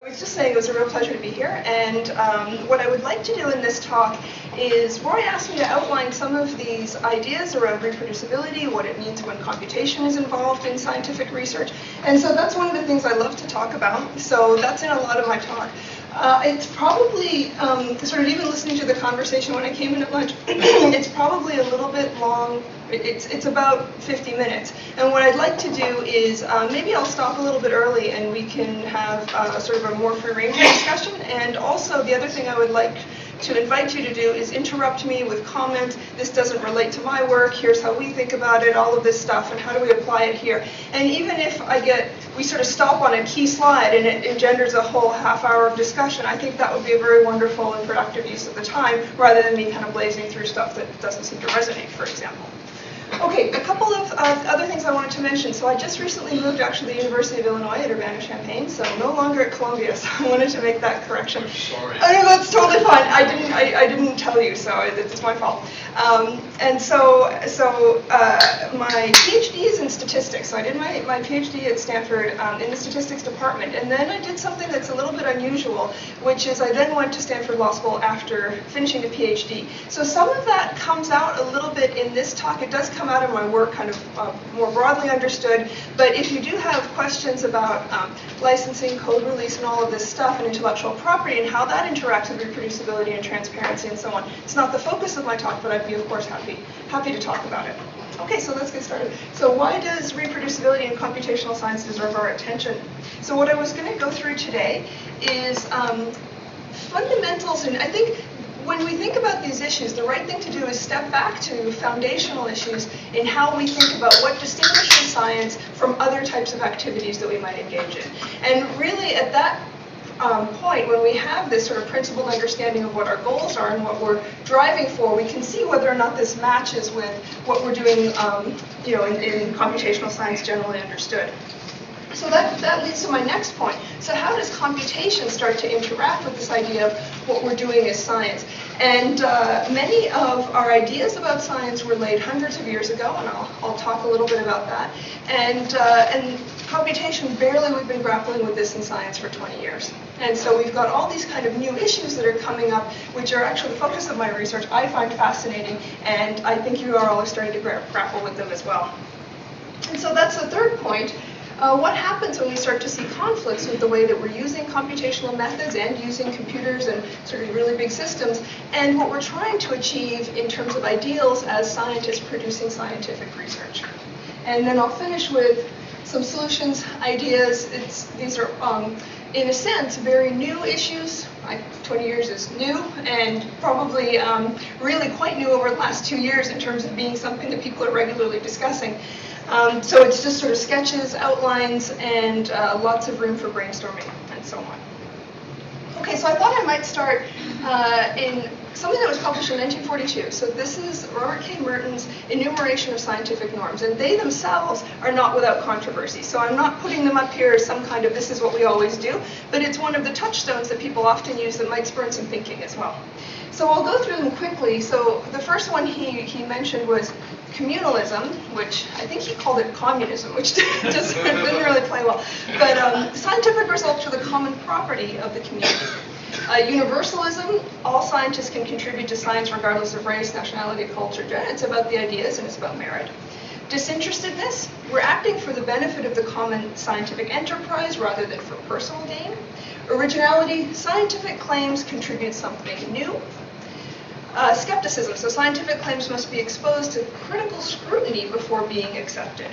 I was just saying it was a real pleasure to be here, and what I would like to do in this talk is Roy asked me to outline some of these ideas around reproducibility, what it means when computation is involved in scientific research, and so that's one of the things I love to talk about, so that's in a lot of my talk. It's probably, sort of even listening to the conversation when I came in at lunch, it's probably a little bit long. It's about 50 minutes. And what I'd like to do is maybe I'll stop a little bit early and we can have sort of a more free-ranging discussion. And also the other thing I would like to invite you to do is interrupt me with comments. This doesn't relate to my work. Here's how we think about it, all of this stuff, and how do we apply it here. And even if we sort of stop on a key slide and it engenders a whole half hour of discussion, I think that would be a very wonderful and productive use of the time, rather than me kind of blazing through stuff that doesn't seem to resonate, for example. Okay, a couple of other things I wanted to mention. So I just recently moved actually to the University of Illinois at Urbana-Champaign, so no longer at Columbia, so I wanted to make that correction. Sorry. Oh, no, that's totally fine. I didn't tell you, so it's my fault. And so my PhD is in statistics. So I did my PhD at Stanford in the statistics department, and then I did something that's a little bit unusual, which is I then went to Stanford Law School after finishing the PhD. So some of that comes out a little bit in this talk. It does come out of my work kind of more broadly understood, but if you do have questions about licensing, code release, and all of this stuff, and intellectual property, and how that interacts with reproducibility and transparency and so on, it's not the focus of my talk, but I'd be, of course, happy to talk about it. Okay, so let's get started. So why does reproducibility in computational science deserve our attention? So what I was going to go through today is fundamentals, and I think when we think about these issues, the right thing to do is step back to foundational issues in how we think about what distinguishes science from other types of activities that we might engage in. And really at that point, when we have this sort of principled understanding of what our goals are and what we're driving for, we can see whether or not this matches with what we're doing in computational science generally understood. So that leads to my next point. So how does computation start to interact with this idea of what we're doing as science? And many of our ideas about science were laid hundreds of years ago, and I'll talk a little bit about that. And computation, barely we've been grappling with this in science for 20 years. And so we've got all these kind of new issues that are coming up, which are actually the focus of my research. I find fascinating, and I think you all are starting to grapple with them as well. And so that's the third point. What happens when we start to see conflicts with the way that we're using computational methods and using computers and sort of really big systems, and what we're trying to achieve in terms of ideals as scientists producing scientific research? And then I'll finish with some solutions, ideas. These are, in a sense, very new issues. 20 years is new, and probably really quite new over the last 2 years in terms of being something that people are regularly discussing. So it's just sort of sketches, outlines, and lots of room for brainstorming and so on. Okay, so I thought I might start in something that was published in 1942. So this is Robert K. Merton's enumeration of scientific norms, and they themselves are not without controversy. So I'm not putting them up here as some kind of this is what we always do, but it's one of the touchstones that people often use that might spur some thinking as well. So I'll go through them quickly. So the first one he mentioned was communalism, which I think he called it communism, which just didn't really play well. But scientific results are the common property of the community. Universalism, all scientists can contribute to science regardless of race, nationality, culture, gender. It's about the ideas and it's about merit. Disinterestedness, we're acting for the benefit of the common scientific enterprise rather than for personal gain. Originality, scientific claims contribute something new. Skepticism, so scientific claims must be exposed to critical scrutiny before being accepted.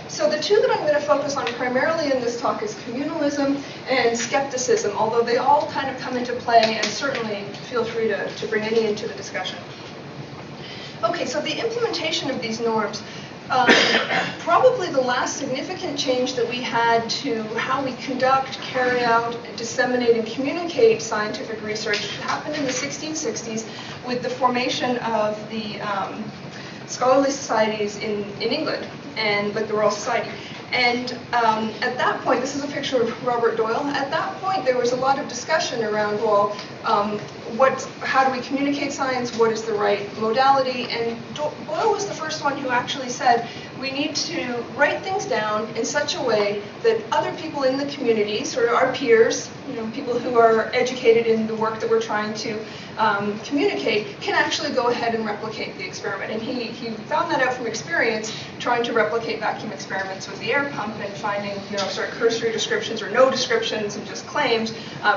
So the two that I'm going to focus on primarily in this talk is communalism and skepticism, although they all kind of come into play, and certainly feel free to bring any into the discussion. Okay, so the implementation of these norms, probably the last significant change that we had to how we conduct, carry out, disseminate, and communicate scientific research happened in the 1660s with the formation of the scholarly societies in England, and like the Royal Society. And at that point, this is a picture of Robert Doyle. At that point, there was a lot of discussion around, well, how do we communicate science? What is the right modality? And Doyle was the first one who actually said, we need to write things down in such a way that other people in the community, sort of our peers, people who are educated in the work that we're trying to communicate, can actually go ahead and replicate the experiment. And he found that out from experience, trying to replicate vacuum experiments with the air pump and finding, sort of cursory descriptions or no descriptions and just claims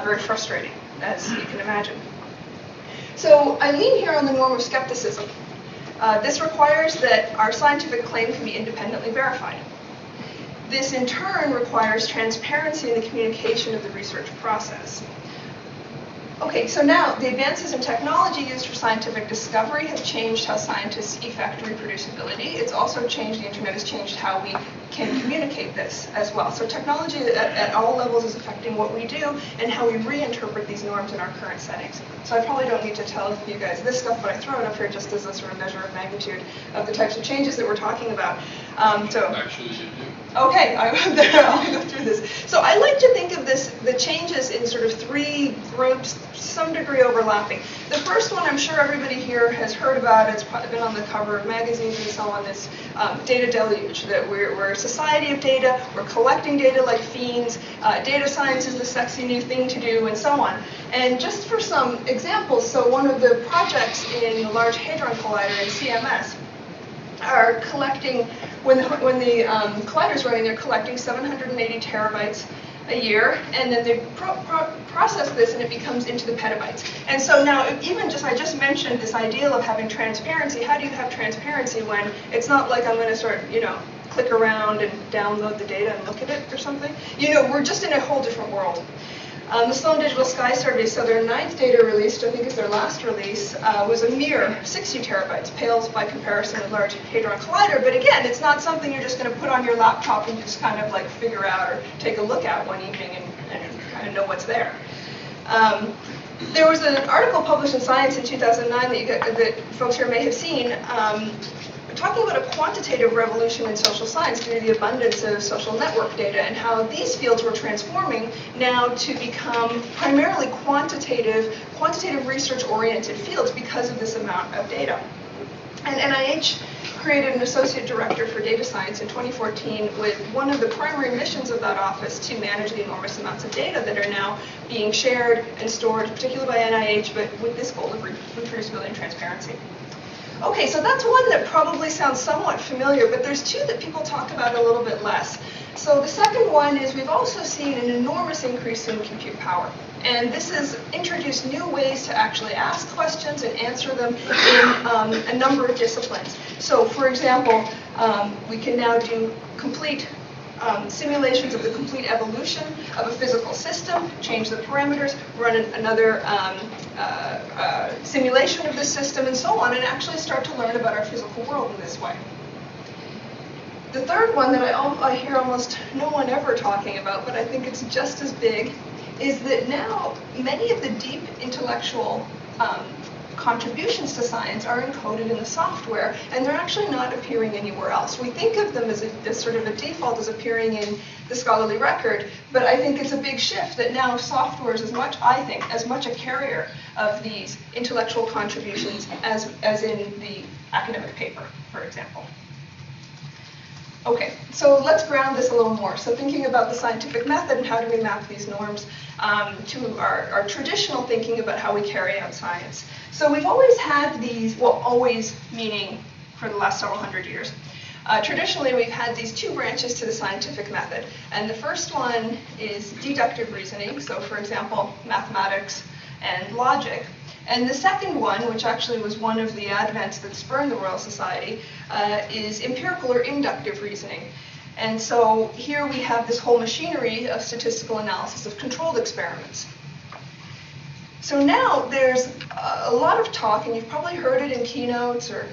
very frustrating, as you can imagine. So I lean here on the norm of skepticism. This requires that our scientific claim can be independently verified. This, in turn, requires transparency in the communication of the research process. Okay, so now the advances in technology used for scientific discovery have changed how scientists effect reproducibility. It's also changed, the internet has changed how we can communicate this as well. So technology at all levels is affecting what we do and how we reinterpret these norms in our current settings. So I probably don't need to tell you guys this stuff, but I throw it up here just as a sort of measure of magnitude of the types of changes that we're talking about. Actually, you do. Okay, I'll go through this. So I like to think of the changes in sort of three groups, some degree overlapping. The first one I'm sure everybody here has heard about. It's probably been on the cover of magazines and so on, this data deluge, that we're a society of data, we're collecting data like fiends, data science is the sexy new thing to do, and so on. And just for some examples, so one of the projects in the Large Hadron Collider in CMS are collecting, when the collider's running, they're collecting 780 terabytes a year, and then they process this and it becomes into the petabytes. And so now, even I just mentioned this ideal of having transparency. How do you have transparency when it's not like I'm going to sort of, click around and download the data and look at it or something? We're just in a whole different world. The Sloan Digital Sky Survey, so their 9th data release, I think is their last release, was a mere 60 terabytes, pales by comparison with Large Hadron Collider. But again, it's not something you're just going to put on your laptop and just kind of like figure out or take a look at one evening and kind of know what's there. There was an article published in Science in 2009 that folks here may have seen, talking about a quantitative revolution in social science due to the abundance of social network data and how these fields were transforming now to become primarily quantitative research-oriented fields because of this amount of data. And NIH created an associate director for data science in 2014 with one of the primary missions of that office to manage the enormous amounts of data that are now being shared and stored, particularly by NIH, but with this goal of reproducibility and transparency. Okay, so that's one that probably sounds somewhat familiar, but there's two that people talk about a little bit less. So the second one is we've also seen an enormous increase in compute power. And this has introduced new ways to actually ask questions and answer them in a number of disciplines. So for example, we can now do complete simulations of the complete evolution of a physical system, change the parameters, run another simulation of the system, and so on, and actually start to learn about our physical world in this way. The third one that I hear almost no one ever talking about, but I think it's just as big, is that now many of the deep intellectual contributions to science are encoded in the software, and they're actually not appearing anywhere else. We think of them as sort of a default as appearing in the scholarly record, but I think it's a big shift that now software is as much a carrier of these intellectual contributions as in the academic paper, for example. Okay, so let's ground this a little more. So thinking about the scientific method and how do we map these norms to our traditional thinking about how we carry out science. So we've always had these, well, always meaning for the last several hundred years. Traditionally, we've had these two branches to the scientific method. And the first one is deductive reasoning. So for example, mathematics and logic. And the second one, which actually was one of the advents that spurned the Royal Society, is empirical or inductive reasoning. And so here we have this whole machinery of statistical analysis of controlled experiments. So now there's a lot of talk, and you've probably heard it in keynotes or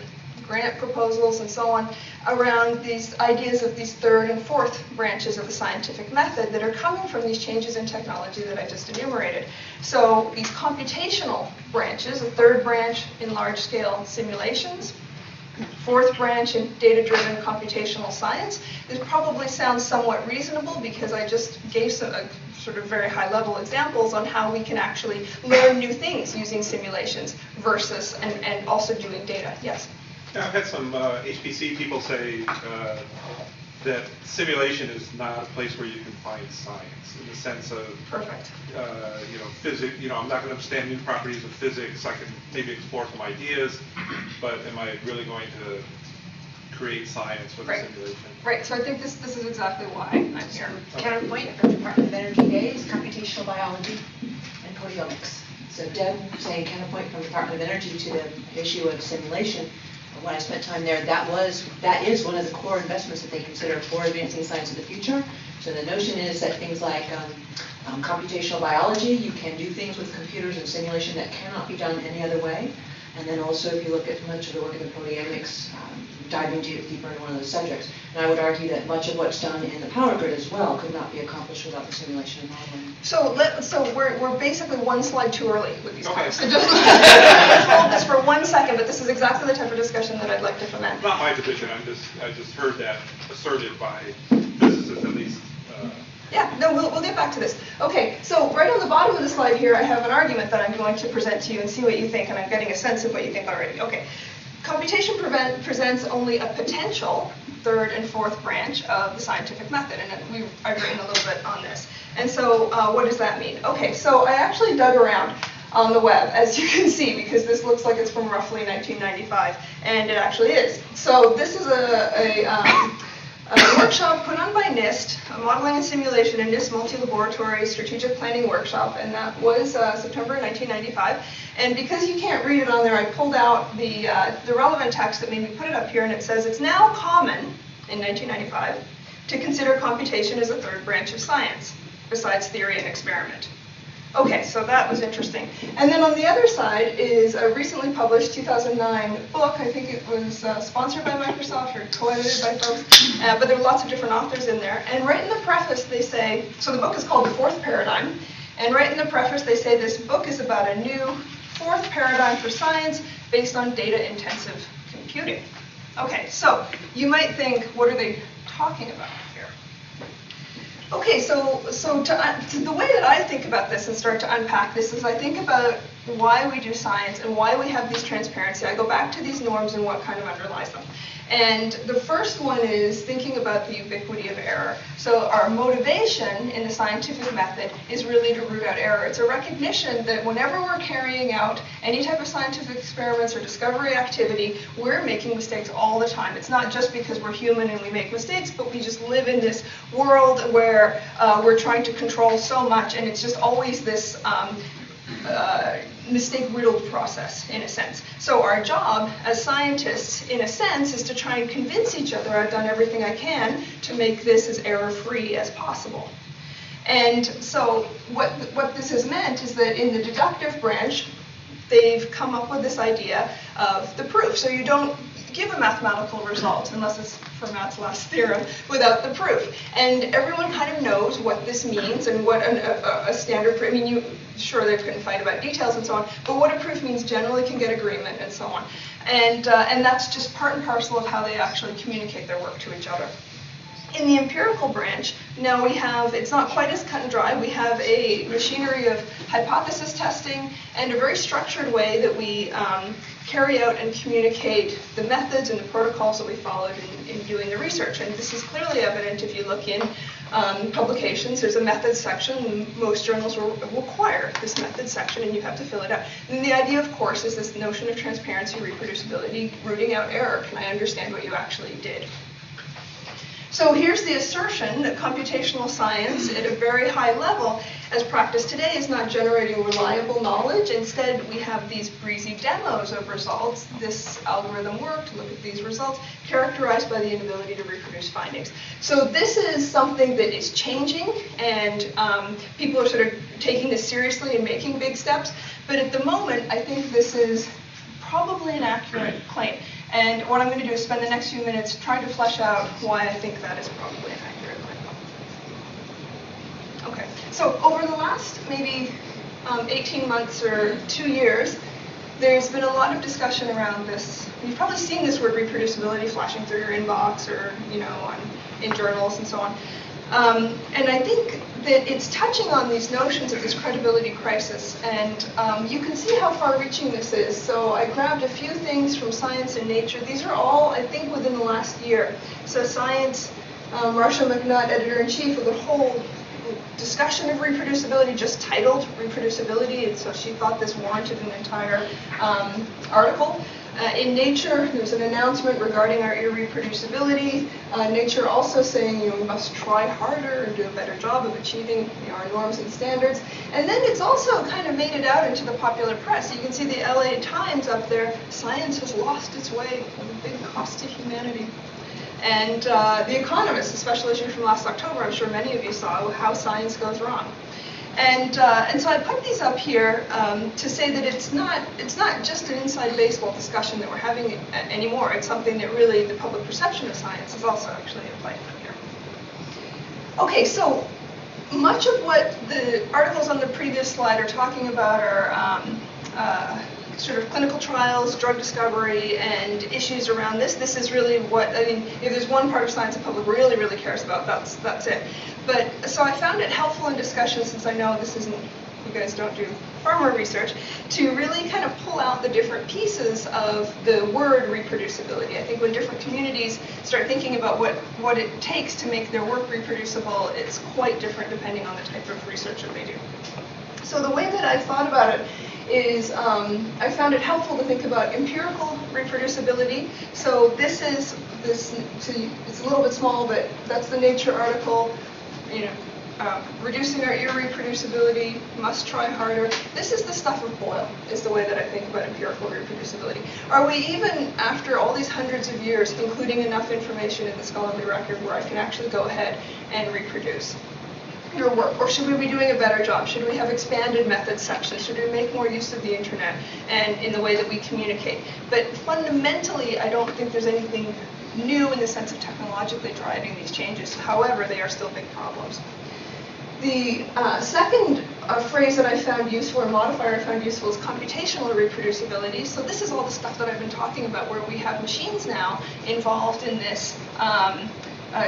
grant proposals and so on, around these ideas of these third and fourth branches of the scientific method that are coming from these changes in technology that I just enumerated. So these computational branches, a third branch in large-scale simulations, fourth branch in data-driven computational science. This probably sounds somewhat reasonable because I just gave some sort of very high-level examples on how we can actually learn new things using simulations versus and also doing data. Yes? Yeah, I've had some HPC people say that simulation is not a place where you can find science, in the sense of, Perfect. Physics. I'm not going to understand new properties of physics. I can maybe explore some ideas, but am I really going to create science with a simulation? Right. So I think this is exactly why I'm here. Counterpoint from the Department of Energy days, computational biology and proteomics. So Deb saying counterpoint from the Department of Energy to the issue of simulation. When I spent time there, that is one of the core investments that they consider for advancing science of the future. So the notion is that things like computational biology, you can do things with computers and simulation that cannot be done any other way. And then also, if you look at much of the work of the proteomics, diving deeper into one of those subjects. And I would argue that much of what's done in the power grid as well could not be accomplished without the simulation and modeling. So we're basically one slide too early with these talks. So just let's hold this for 1 second, but this is exactly the type of discussion that I'd like to foment. Not my position. I just heard that asserted by physicists, at least. Yeah, no, we'll get back to this. Okay, so right on the bottom of the slide here, I have an argument that I'm going to present to you and see what you think, and I'm getting a sense of what you think already. Okay, computation presents only a potential third and fourth branch of the scientific method, and I've written a little bit on this. And so what does that mean? Okay, so I actually dug around on the web, as you can see, because this looks like it's from roughly 1995, and it actually is. So this is a workshop put on by NIST, a modeling and simulation and NIST multi-laboratory strategic planning workshop, and that was September 1995. And because you can't read it on there, I pulled out the relevant text that made me put it up here, and it says, it's now common in 1995 to consider computation as a third branch of science, besides theory and experiment. Okay, so that was interesting. And then on the other side is a recently published 2009 book. I think it was sponsored by Microsoft or co-edited by folks, but there are lots of different authors in there. And right in the preface they say, so the book is called The Fourth Paradigm, and right in the preface they say this book is about a new fourth paradigm for science based on data-intensive computing. Okay, so you might think, what are they talking about here? Okay, so the way that I think about this and start to unpack this is I think about why we do science and why we have these transparency. I go back to these norms and what kind of underlies them. And the first one is thinking about the ubiquity of error. So our motivation in the scientific method is really to root out error. It's a recognition that whenever we're carrying out any type of scientific experiments or discovery activity, we're making mistakes all the time. It's not just because we're human and we make mistakes, but we just live in this world where we're trying to control so much, and it's just always this mistake-riddled process, in a sense. So our job as scientists, in a sense, is to try and convince each other I've done everything I can to make this as error-free as possible. And so what this has meant is that in the deductive branch, they've come up with this idea of the proof. So you don't give a mathematical result, unless it's for Matt's last theorem, without the proof. And everyone kind of knows what this means and what a standard proof, I mean, sure they can fight about details and so on, but what a proof means generally can get agreement and so on. And that's just part and parcel of how they actually communicate their work to each other. In the empirical branch, now we have, it's not quite as cut and dry, we have a machinery of hypothesis testing and a very structured way that we carry out and communicate the methods and the protocols that we followed in doing the research. And this is clearly evident if you look in publications. There's a methods section. Most journals will require this methods section, and you have to fill it out. And the idea, of course, is this notion of transparency, reproducibility, rooting out error. Can I understand what you actually did? So here's the assertion that computational science at a very high level, as practiced today, is not generating reliable knowledge. Instead, we have these breezy demos of results. This algorithm worked, look at these results, characterized by the inability to reproduce findings. So this is something that is changing, and people are sort of taking this seriously and making big steps. But at the moment, I think this is probably an accurate claim. And what I'm going to do is spend the next few minutes trying to flesh out why I think that is probably an accurate claim. Okay, so over the last maybe 18 months or 2 years, there's been a lot of discussion around this. You've probably seen this word reproducibility flashing through your inbox or in journals and so on. And I think that it's touching on these notions of this credibility crisis, and you can see how far-reaching this is. So I grabbed a few things from Science and Nature. These are all, I think, within the last year. So Science, Marcia McNutt, editor-in-chief of the whole discussion of reproducibility, just titled Reproducibility, and so she thought this warranted an entire article. In Nature, there's an announcement regarding our irreproducibility. Nature also saying, we must try harder and do a better job of achieving our norms and standards. And then it's also kind of made it out into the popular press. You can see the LA Times up there, science has lost its way, a big cost to humanity. And The Economist, a special issue from last October, I'm sure many of you saw, how science goes wrong. And so I put these up here to say that it's not just an inside baseball discussion that we're having anymore. It's something that really the public perception of science is also actually at play here. Okay, so much of what the articles on the previous slide are talking about are sort of clinical trials, drug discovery, and issues around this. This is really what, I mean, if there's one part of science the public really, really cares about, that's it. But, so I found it helpful in discussion, since I know this isn't, you guys don't do farmer research, to really kind of pull out the different pieces of the word reproducibility. I think when different communities start thinking about what it takes to make their work reproducible, it's quite different depending on the type of research that they do. So the way that I thought about it is I found it helpful to think about empirical reproducibility. So this is it's a little bit small, but that's the Nature article. Reducing our irreproducibility, must try harder. This is the stuff of Boyle, is the way that I think about empirical reproducibility. Are we even, after all these hundreds of years, including enough information in the scholarly record where I can actually go ahead and reproduce your work? Or should we be doing a better job? Should we have expanded methods sections? Should we make more use of the internet and in the way that we communicate? But fundamentally, I don't think there's anything new in the sense of technologically driving these changes. However, they are still big problems. The second phrase that I found useful, or modifier I found useful, is computational reproducibility. So this is all the stuff that I've been talking about, where we have machines now involved in this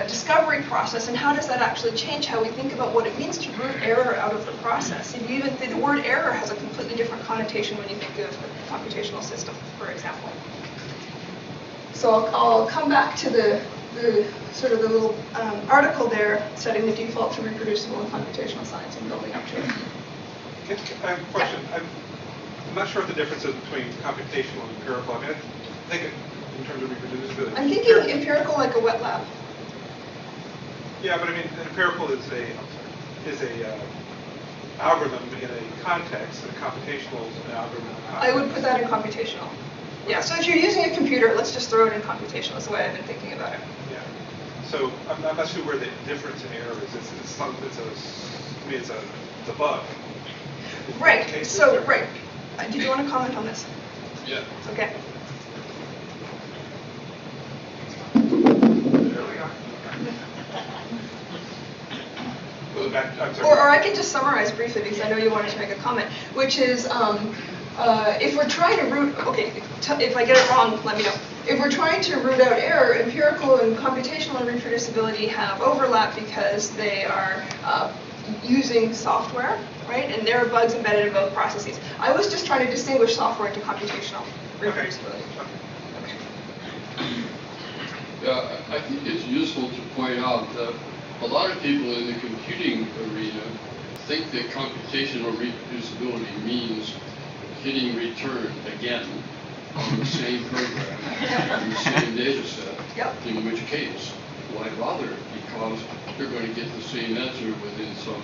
discovery process, and how does that actually change how we think about what it means to root error out of the process? And you even think the word error has a completely different connotation when you think of a computational system, for example. So I'll come back to the sort of the little article there, setting the default to reproducible in computational science and building up to it. I have a question. Yeah. I'm not sure what the difference is between computational and empirical. I mean, I think in terms of reproducibility. I'm thinking empirical like a wet lab. Yeah, but I mean, empirical is a algorithm in a context, and computational is an algorithm in a context. I would put that in computational. Yeah, so if you're using a computer, let's just throw it in computational. That's the way I've been thinking about it. Yeah. So I'm not sure where the difference in error is. It's a bug. Right. So, right. Did you want to comment on this? Yeah. Okay. There we go. Or I can just summarize briefly, because I know you wanted to make a comment, which is if we're trying to root, okay, if I get it wrong, let me know. If we're trying to root out error, empirical and computational reproducibility have overlap because they are using software, right? And there are bugs embedded in both processes. I was just trying to distinguish software into computational reproducibility. Okay. Yeah, I think it's useful to point out that a lot of people in the computing arena think that computational reproducibility means hitting return again on the same program, on the same data set, Yep. in which case, why bother? Because you're going to get the same answer within some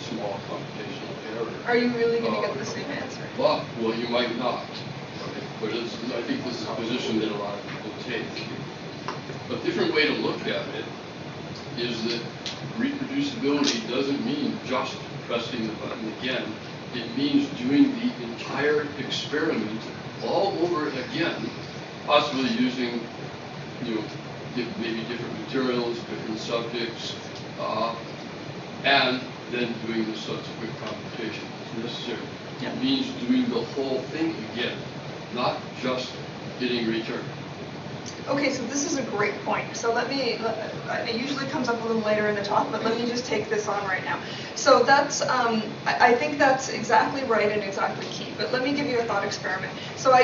small computational error. Are you really going to get the same answer? Well, you might not. Right? But I think this is a position that a lot of people take. A different way to look at it is that reproducibility doesn't mean just pressing the button again. It means doing the entire experiment all over again, possibly using, maybe different materials, different subjects, and then doing the subsequent computation as necessary. It means doing the whole thing again, not just hitting return. Okay, so this is a great point. So it usually comes up a little later in the talk, but let me just take this on right now. So that's, I think that's exactly right and exactly key, but let me give you a thought experiment. So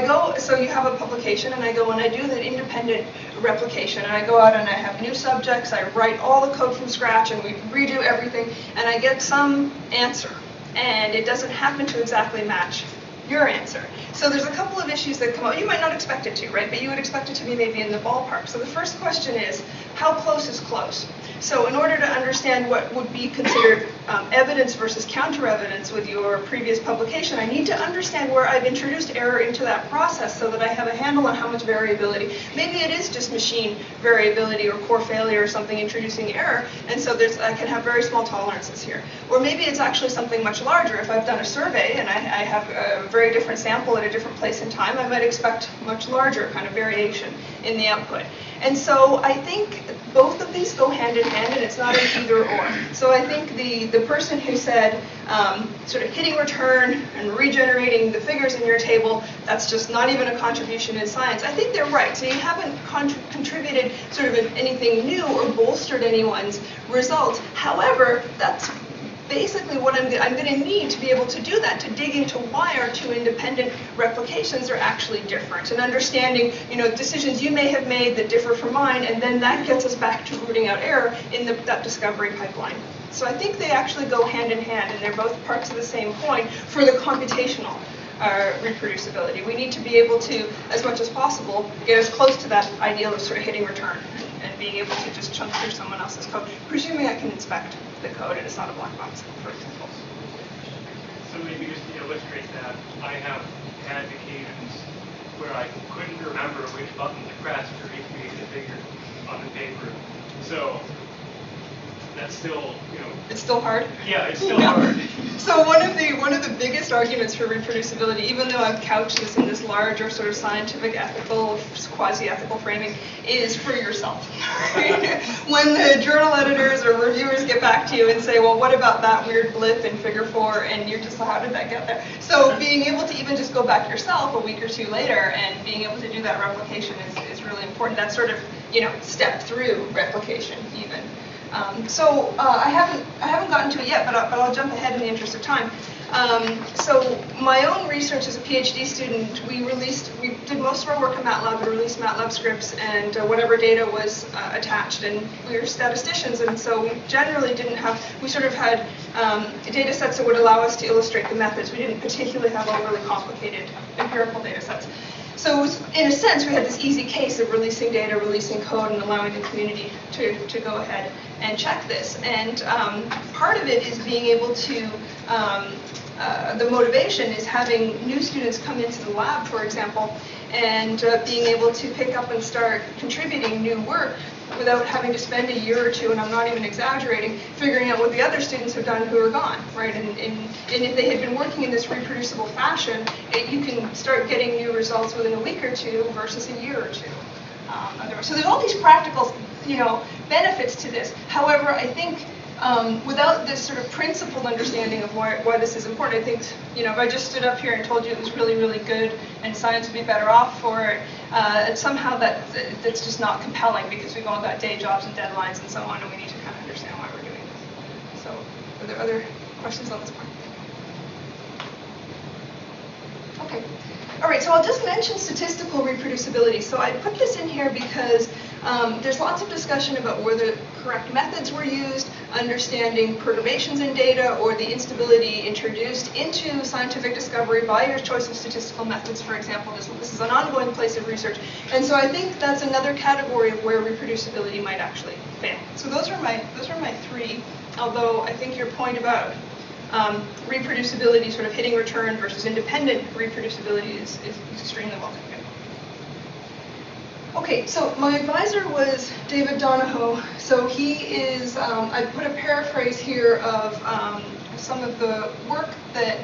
you have a publication, and I go and I do that independent replication, and I go out and I have new subjects, I write all the code from scratch, and we redo everything, and I get some answer, and it doesn't happen to exactly match your answer. So there's a couple of issues that come up. You might not expect it to, right? But you would expect it to be maybe in the ballpark. So the first question is, how close is close? So in order to understand what would be considered evidence versus counter-evidence with your previous publication, I need to understand where I've introduced error into that process so that I have a handle on how much variability. Maybe it is just machine variability or core failure or something introducing error, and so I can have very small tolerances here. Or maybe it's actually something much larger. If I've done a survey and I have a very different sample at a different place in time, I might expect much larger kind of variation in the output. And so I think both of these go hand in hand, and it's not an either or. So I think the person who said sort of hitting return and regenerating the figures in your table, that's just not even a contribution in science. I think they're right. So you haven't contributed sort of anything new or bolstered anyone's results. However, that's basically what I'm going to need to be able to do that, to dig into why our two independent replications are actually different, and understanding, decisions you may have made that differ from mine, and then that gets us back to rooting out error in that discovery pipeline. So I think they actually go hand in hand, and they're both parts of the same coin for the computational reproducibility. We need to be able to, as much as possible, get as close to that ideal of sort of hitting return and being able to just chunk through someone else's code, presuming I can inspect the code and it's not a black box, for example. So maybe just to illustrate that, I have had occasions where I couldn't remember which button to press to recreate the figure on the paper. So that's still, It's still hard? Yeah, it's still hard. So one of the biggest arguments for reproducibility, even though I've couched this in this larger sort of scientific, ethical, quasi-ethical framing, is for yourself. When the journal editors or reviewers get back to you and say, well, what about that weird blip in figure 4, and you're just, how did that get there? So being able to even just go back yourself a week or two later and being able to do that replication is really important. That's sort of, step through replication even. So I haven't gotten to it yet, but I'll jump ahead in the interest of time. So my own research as a PhD student, we did most of our work in MATLAB, we released MATLAB scripts and whatever data was attached, and we were statisticians, and so we generally we sort of had data sets that would allow us to illustrate the methods. We didn't particularly have overly complicated empirical data sets. So it was, in a sense, we had this easy case of releasing data, releasing code, and allowing the community to go ahead and check this. And part of it is being able to, the motivation is having new students come into the lab, for example, and being able to pick up and start contributing new work without having to spend a year or two, and I'm not even exaggerating, figuring out what the other students have done who are gone, right? And if they had been working in this reproducible fashion, you can start getting new results within a week or two versus a year or two. So there's all these practical, benefits to this. However, I think without this sort of principled understanding of why this is important, I think, if I just stood up here and told you it was really, really good and science would be better off for it, somehow that's just not compelling, because we've all got day jobs and deadlines and so on, and we need to kind of understand why we're doing this. So are there other questions on this point? Okay. All right, so I'll just mention statistical reproducibility. So I put this in here because there's lots of discussion about whether correct methods were used, understanding perturbations in data, or the instability introduced into scientific discovery by your choice of statistical methods, for example. This is an ongoing place of research. And so I think that's another category of where reproducibility might actually fail. So those are my three, although I think your point about reproducibility, sort of hitting return versus independent reproducibility is extremely well taken. Okay, so my advisor was David Donahoe. So he is, I put a paraphrase here of some of the work that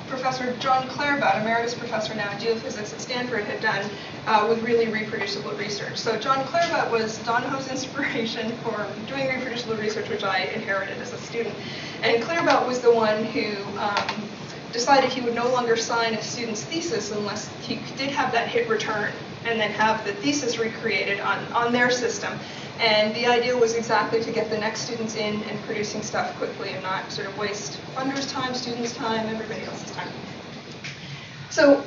Professor John Claerbout, emeritus professor now in geophysics at Stanford, had done with really reproducible research. So John Claerbout was Donahoe's inspiration for doing reproducible research, which I inherited as a student. And Claerbout was the one who decided he would no longer sign a student's thesis unless he did have that hit return and then have the thesis recreated on their system. And the idea was exactly to get the next students in and producing stuff quickly and not sort of waste funders' time, students' time, everybody else's time. So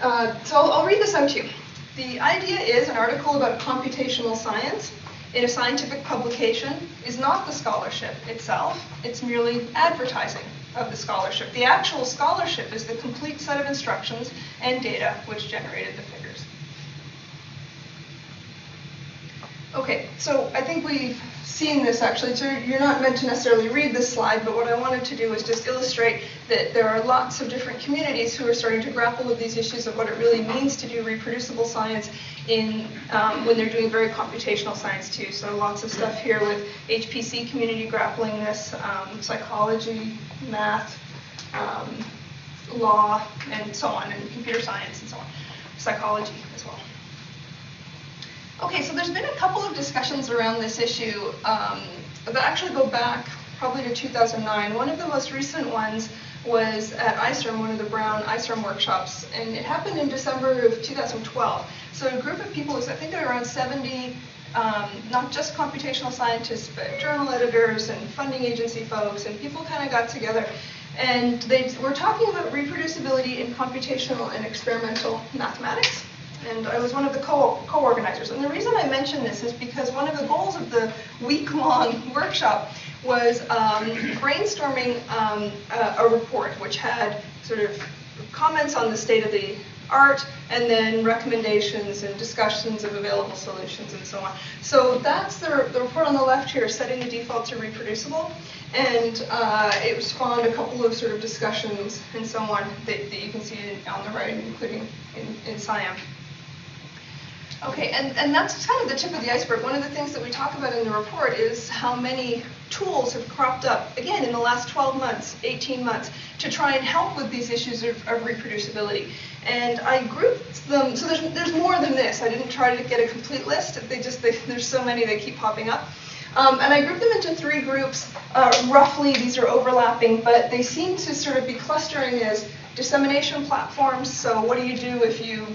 I'll read this out to you. The idea is an article about computational science in a scientific publication is not the scholarship itself, it's merely advertising of the scholarship. The actual scholarship is the complete set of instructions and data which generated the figures. Okay, so I think we've seen this actually, so you're not meant to necessarily read this slide, but what I wanted to do is just illustrate that there are lots of different communities who are starting to grapple with these issues of what it really means to do reproducible science in when they're doing very computational science too. So lots of stuff here with HPC community grappling this, psychology, math, law, and so on, and computer science and so on, psychology as well. Okay, so there's been a couple of discussions around this issue that actually go back probably to 2009. One of the most recent ones was at ICERM, one of the Brown ICERM workshops, and it happened in December of 2012. So a group of people, I think there were around 70, not just computational scientists, but journal editors and funding agency folks, and people kind of got together. And they were talking about reproducibility in computational and experimental mathematics. And I was one of the co-organizers. And the reason I mention this is because one of the goals of the week-long workshop was brainstorming a report which had sort of comments on the state of the art and then recommendations and discussions of available solutions and so on. So that's the report on the left here, setting the default to reproducible. And it spawned a couple of sort of discussions and so on that you can see on the right, including in SIAM. Okay, and that's kind of the tip of the iceberg. One of the things that we talk about in the report is how many tools have cropped up, again, in the last 12 months, 18 months, to try and help with these issues of reproducibility. And I grouped them, so there's more than this. I didn't try to get a complete list. There's so many, they keep popping up. And I grouped them into 3 groups. Roughly, these are overlapping, but they seem to sort of be clustering as dissemination platforms. So what do you do if you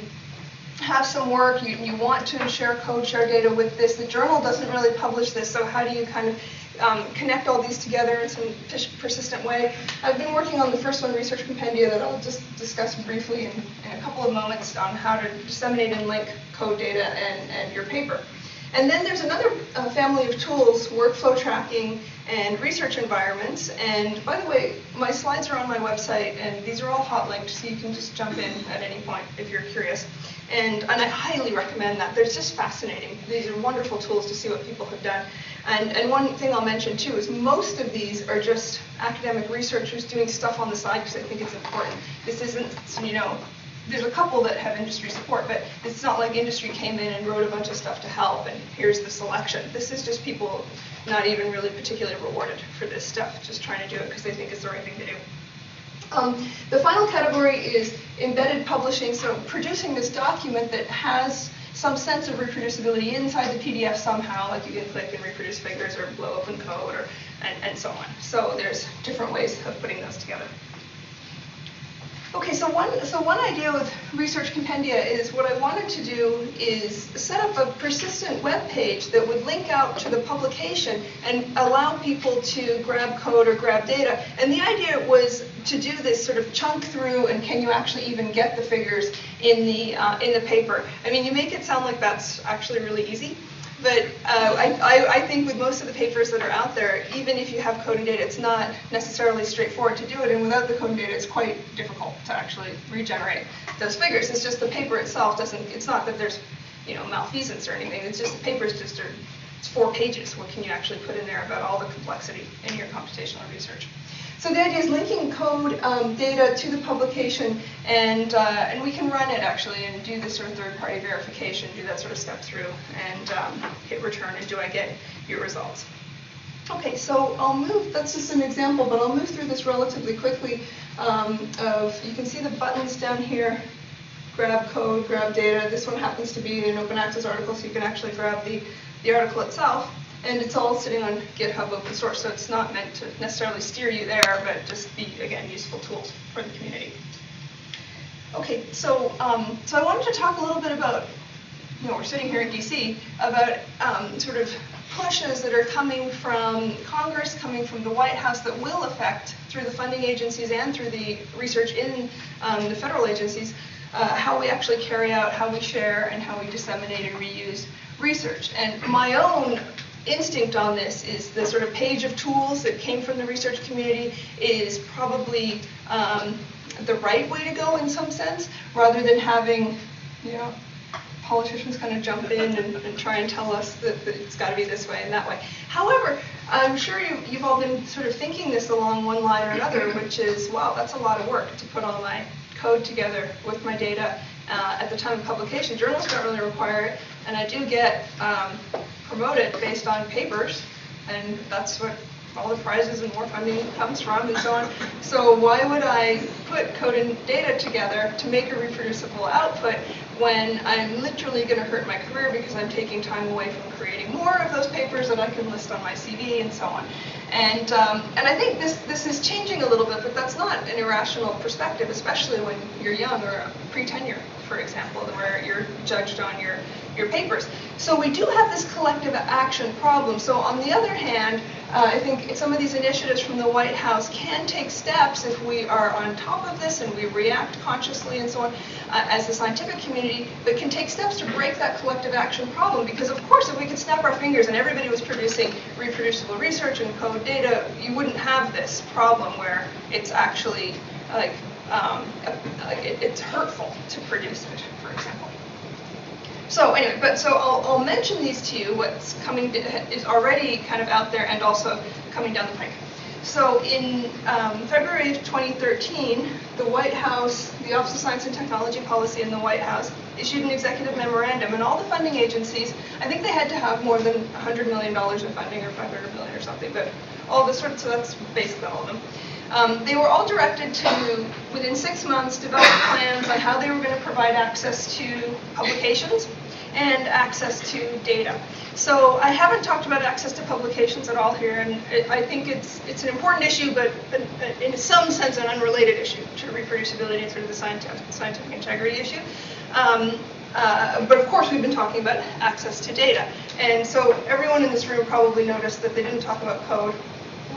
have some work, you want to share code, share data with this. The journal doesn't really publish this, so how do you kind of connect all these together in some persistent way? I've been working on the first one, Research Compendia, that I'll just discuss briefly in a couple of moments on how to disseminate and link code data and your paper. And then there's another family of tools, workflow tracking and research environments. And by the way, my slides are on my website, and these are all hot linked, so you can just jump in at any point if you're curious. And I highly recommend that. They're just fascinating. These are wonderful tools to see what people have done. And one thing I'll mention too is most of these are just academic researchers doing stuff on the side because I think it's important. This isn't, there's a couple that have industry support, but it's not like industry came in and wrote a bunch of stuff to help and here's the selection. This is just people not even really particularly rewarded for this stuff, just trying to do it because they think it's the right thing to do. The final category is embedded publishing, so producing this document that has some sense of reproducibility inside the PDF somehow, like you can click and reproduce figures or blow open code and so on. So there's different ways of putting those together. Okay, so one idea with Research Compendia is what I wanted to do is set up a persistent web page that would link out to the publication and allow people to grab code or grab data. And the idea was to do this sort of chunk through and can you actually even get the figures in the paper. I mean, you make it sound like that's actually really easy. But I think with most of the papers that are out there, even if you have code and data, it's not necessarily straightforward to do it. And without the code and data, it's quite difficult to actually regenerate those figures. It's just the paper itself doesn't, it's not that there's malfeasance or anything. It's just the paper's just, it's 4 pages. What can you actually put in there about all the complexity in your computational research? So the idea is linking code data to the publication, and we can run it actually and do this sort of third-party verification, do that sort of step through, and hit return, and do I get your results? Okay, so I'll move, that's just an example, but I'll move through this relatively quickly. You can see the buttons down here, grab code, grab data. This one happens to be an open access article, so you can actually grab the article itself. And it's all sitting on GitHub open source, so it's not meant to necessarily steer you there, but just be, again, useful tools for the community. Okay, so I wanted to talk a little bit about we're sitting here in DC, about sort of pushes that are coming from Congress, coming from the White House, that will affect, through the funding agencies and through the research in the federal agencies, how we actually carry out, how we share, and how we disseminate and reuse research. And my own instinct on this is the sort of page of tools that came from the research community is probably the right way to go in some sense, rather than having, politicians kind of jump in and try and tell us that it's got to be this way and that way. However, I'm sure you've all been sort of thinking this along one line or another, which is, wow, that's a lot of work to put all my code together with my data at the time of publication. Journals don't really require it, and I do get promoted based on papers, and that's what all the prizes and more funding comes from, and so on. So why would I put code and data together to make a reproducible output when I'm literally going to hurt my career because I'm taking time away from creating more of those papers that I can list on my CV and so on. And I think this is changing a little bit, but that's not an irrational perspective, especially when you're young or pre-tenure, for example, where you're judged on your papers. So we do have this collective action problem. So on the other hand, I think some of these initiatives from the White House can take steps if we are on top of this and we react consciously and so on as the scientific community, but can take steps to break that collective action problem. Because of course, if we could snap our fingers and everybody was producing reproducible research and code data, you wouldn't have this problem where it's actually it's hurtful to produce it, for example. So anyway, so I'll mention these to you. What's coming is already kind of out there and also coming down the pike. So in February of 2013, the White House, the Office of Science and Technology Policy in the White House, issued an executive memorandum, and all the funding agencies, I think they had to have more than $100 million in funding, or $500 million or something, but all this so that's basically all of them. They were all directed to, within 6 months, develop plans on how they were going to provide access to publications and access to data. So I haven't talked about access to publications at all here, and I think it's an important issue, but in some sense an unrelated issue to reproducibility and sort of the scientific integrity issue. But of course we've been talking about access to data. And so everyone in this room probably noticed that they didn't talk about code.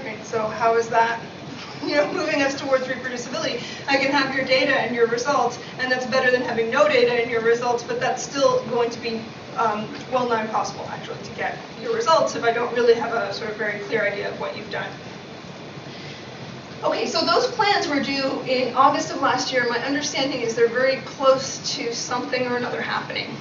Right? So how is that moving us towards reproducibility? I can have your data and your results, and that's better than having no data and your results, but that's still going to be well nigh impossible, actually, to get your results if I don't really have a sort of very clear idea of what you've done. Okay, so those plans were due in August of last year. My understanding is they're very close to something or another happening,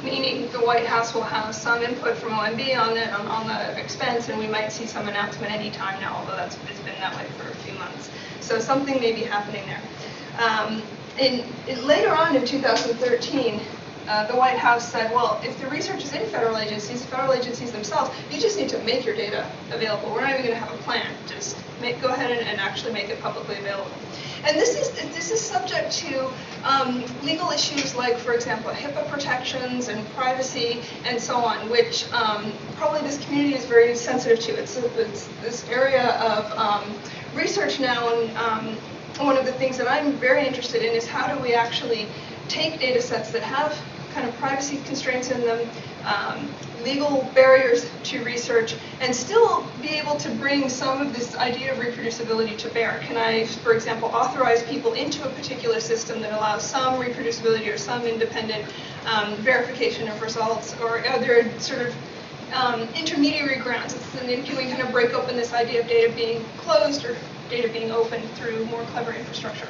meaning the White House will have some input from OMB on the expense, and we might see some announcement any time now, although it's been that way for a few months. So something may be happening there. Later on in 2013, the White House said, well, if the research is in federal agencies themselves, you just need to make your data available. We're not even going to have a plan. Just go ahead and actually make it publicly available. And this is subject to legal issues like, for example, HIPAA protections and privacy and so on, which probably this community is very sensitive to. It's this area of research now, and one of the things that I'm very interested in is how do we actually take data sets that have kind of privacy constraints in them, legal barriers to research, and still be able to bring some of this idea of reproducibility to bear. Can I, for example, authorize people into a particular system that allows some reproducibility or some independent verification of results, or are there sort of intermediary grounds? Can we kind of break open this idea of data being closed or data being open through more clever infrastructure?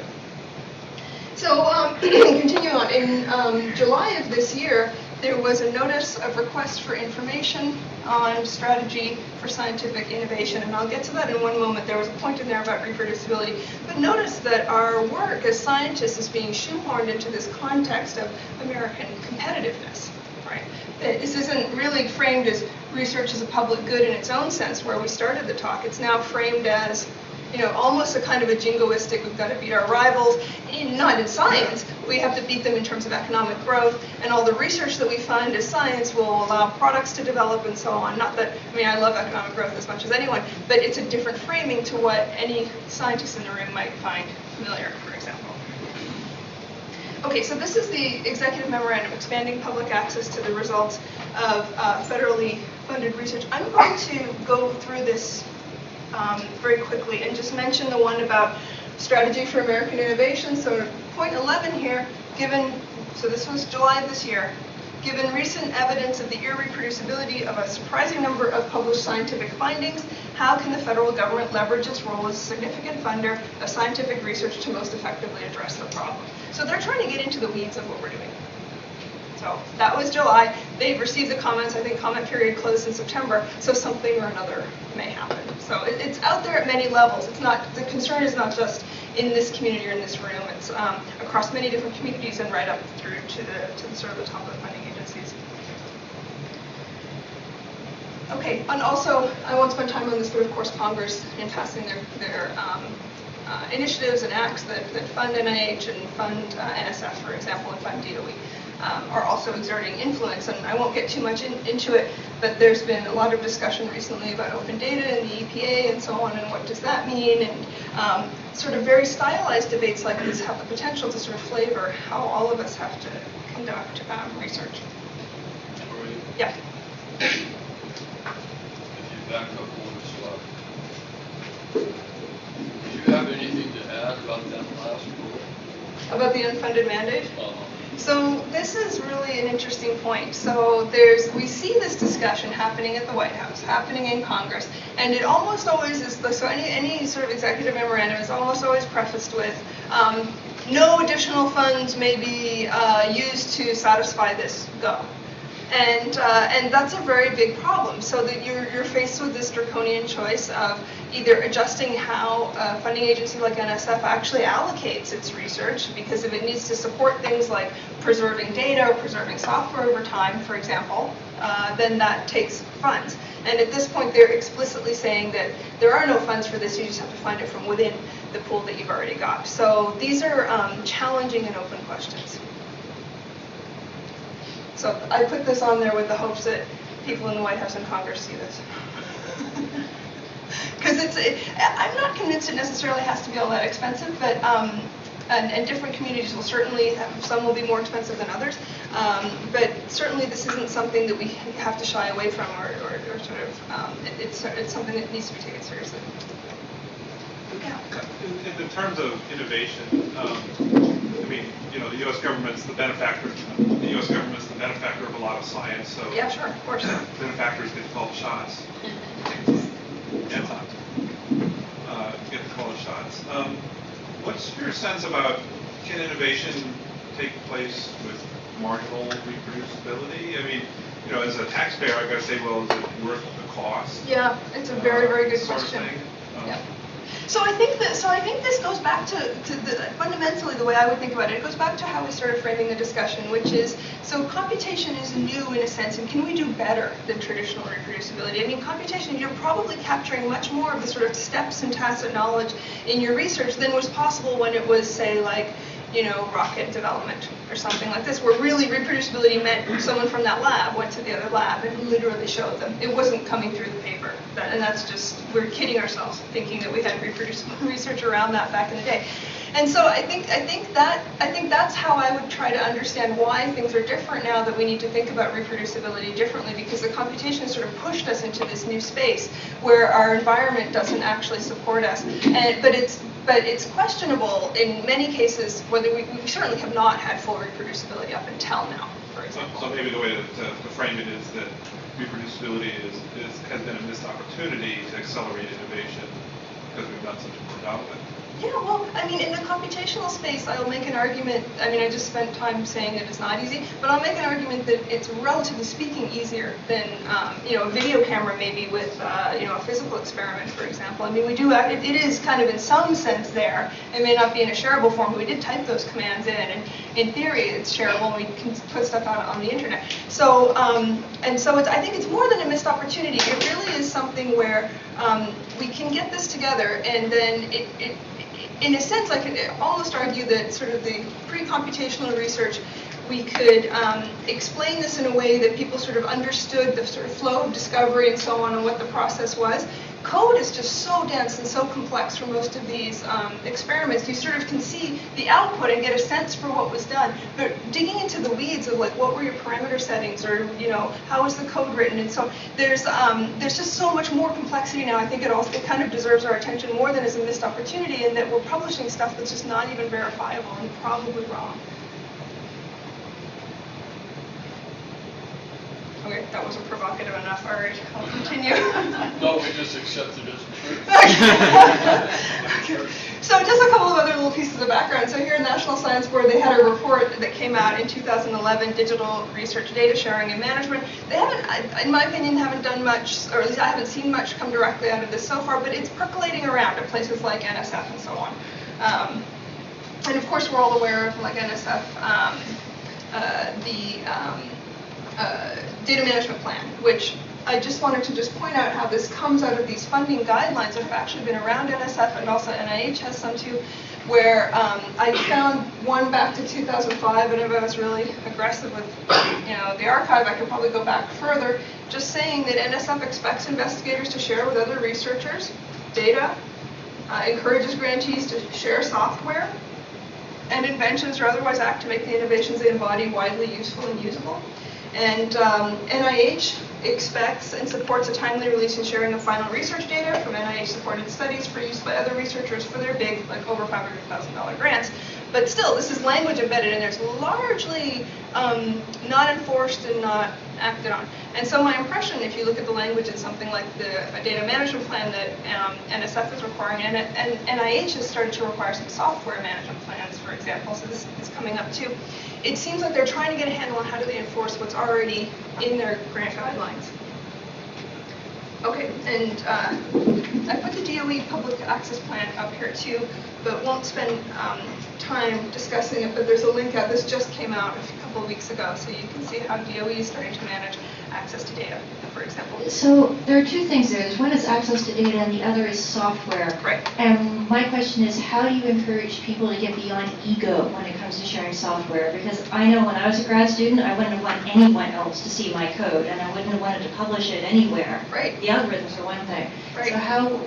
So continuing on, in July of this year, there was a notice of request for information on strategy for scientific innovation, and I'll get to that in one moment. There was a point in there about reproducibility, but notice that our work as scientists is being shoehorned into this context of American competitiveness, right? This isn't really framed as research as a public good in its own sense, where we started the talk. It's now framed as almost a kind of a jingoistic, we've got to beat our rivals, not in science, we have to beat them in terms of economic growth, and all the research that we fund as science will allow products to develop and so on. Not that, I love economic growth as much as anyone, but it's a different framing to what any scientist in the room might find familiar, for example. Okay, so this is the executive memorandum expanding public access to the results of federally funded research. I'm going to go through this very quickly and just mention the one about strategy for American innovation. So point 11 here, so this was July of this year, given recent evidence of the irreproducibility of a surprising number of published scientific findings, how can the federal government leverage its role as a significant funder of scientific research to most effectively address the problem? So they're trying to get into the weeds of what we're doing. So that was July. They've received the comments. I think comment period closed in September, so something or another may happen. So it's out there at many levels. It's not, the concern is not just in this community or in this room. It's across many different communities and right up through to the sort of the top of the funding agencies. Okay, and also I won't spend time on this, but of course Congress, in passing their initiatives and acts that fund NIH and fund NSF, for example, and fund DOE, are also exerting influence. And I won't get too much into it, but there's been a lot of discussion recently about open data and the EPA and so on, and what does that mean, and sort of very stylized debates like this have the potential to sort of flavor how all of us have to conduct research. Yeah. If you back up one slide, do you have anything to add about that last bullet? About the unfunded mandate? So this is really an interesting point. So we see this discussion happening at the White House, happening in Congress, and it almost always is, so any sort of executive memorandum is almost always prefaced with, no additional funds may be used to satisfy this goal. And that's a very big problem. So that you're faced with this draconian choice of either adjusting how a funding agency like NSF actually allocates its research, because if it needs to support things like preserving data or preserving software over time, for example, then that takes funds. And at this point, they're explicitly saying that there are no funds for this, you just have to find it from within the pool that you've already got. So these are challenging and open questions. So I put this on there with the hopes that people in the White House and Congress see this. Because I'm not convinced it necessarily has to be all that expensive, but and different communities will certainly have, some will be more expensive than others, but certainly this isn't something that we have to shy away from or sort of, it's something that needs to be taken seriously. Yeah. In terms of innovation, I mean, the U.S. government's the benefactor. The U.S. government's the benefactor of a lot of science. So yeah, sure, of course. Benefactors get called shots. Get to call shots. What's your sense about, can innovation take place with marginal reproducibility? I mean, as a taxpayer, I've got to say, well, is it worth the cost? Yeah, it's a very, very good sort question. Of thing? Yeah. So I think this goes back to fundamentally the way I would think about it. It goes back to how we started framing the discussion, which is, so computation is new in a sense, and can we do better than traditional reproducibility? I mean, computation, you're probably capturing much more of the sort of steps and tacit knowledge in your research than was possible when it was, say, like, rocket development or something like this, where really reproducibility meant someone from that lab went to the other lab and literally showed them. It wasn't coming through the paper. And that's just, we're kidding ourselves thinking that we had reproducible research around that back in the day. And so I think that's how I would try to understand why things are different now, that we need to think about reproducibility differently, because the computation has sort of pushed us into this new space where our environment doesn't actually support us. But it's questionable in many cases whether we certainly have not had full reproducibility up until now, for example. So maybe the way to frame it is that reproducibility has been a missed opportunity to accelerate innovation because we've done such a poor job of it. Yeah, well, I mean, in the computational space, I'll make an argument. I mean, I just spent time saying that it's not easy, but I'll make an argument that it's relatively speaking easier than, a video camera maybe with, a physical experiment, for example. I mean, we do, it is kind of in some sense there. It may not be in a shareable form, but we did type those commands in, and in theory, it's shareable, and we can put stuff out on the internet. So, I think it's more than a missed opportunity. It really is something where we can get this together, and then in a sense, I could almost argue that sort of the pre-computational research, we could explain this in a way that people sort of understood the sort of flow of discovery and so on and what the process was. code is just so dense and so complex for most of these experiments. You sort of can see the output and get a sense for what was done. But digging into the weeds of like what were your parameter settings, or how was the code written, and so there's just so much more complexity now. I think it kind of deserves our attention more than as a missed opportunity, in that we're publishing stuff that's just not even verifiable and probably wrong. Okay, that wasn't provocative enough. All right, I'll continue. No, we just accepted it as true. Okay. So just a couple of other little pieces of background. So here at National Science Board, they had a report that came out in 2011, Digital Research Data Sharing and Management. They haven't, in my opinion, haven't done much, or at least I haven't seen much come directly out of this so far, but it's percolating around at places like NSF and so on. And of course, we're all aware of, like NSF, data management plan, which I just wanted to point out how this comes out of these funding guidelines that have actually been around NSF, and also NIH has some too, where I found one back to 2005, and if I was really aggressive with the archive, I could probably go back further, just saying that NSF expects investigators to share with other researchers data, encourages grantees to share software and inventions or otherwise act to make the innovations they embody widely useful and usable. And NIH expects and supports a timely release and sharing of final research data from NIH-supported studies for use by other researchers for their big, like over $500,000 grants. But still, this is language embedded in there. It's largely not enforced and not acted on. And so my impression, if you look at the language in something like the data management plan that NSF is requiring, and NIH has started to require some software management plans, for example, so this is coming up too. It seems like they're trying to get a handle on how do they enforce what's already in their grant guidelines. Okay, and I put the DOE public access plan up here too, but won't spend time discussing it, but there's a link out. This just came out a couple of weeks ago, so you can see how DOE is starting to manage access to data, for example. So there are two things there. One is access to data, and the other is software. Right. And my question is, how do you encourage people to get beyond ego when it comes to sharing software? Because I know when I was a grad student, I wouldn't have wanted anyone else to see my code, and I wouldn't have wanted to publish it anywhere. Right. The algorithms are one thing. Right. So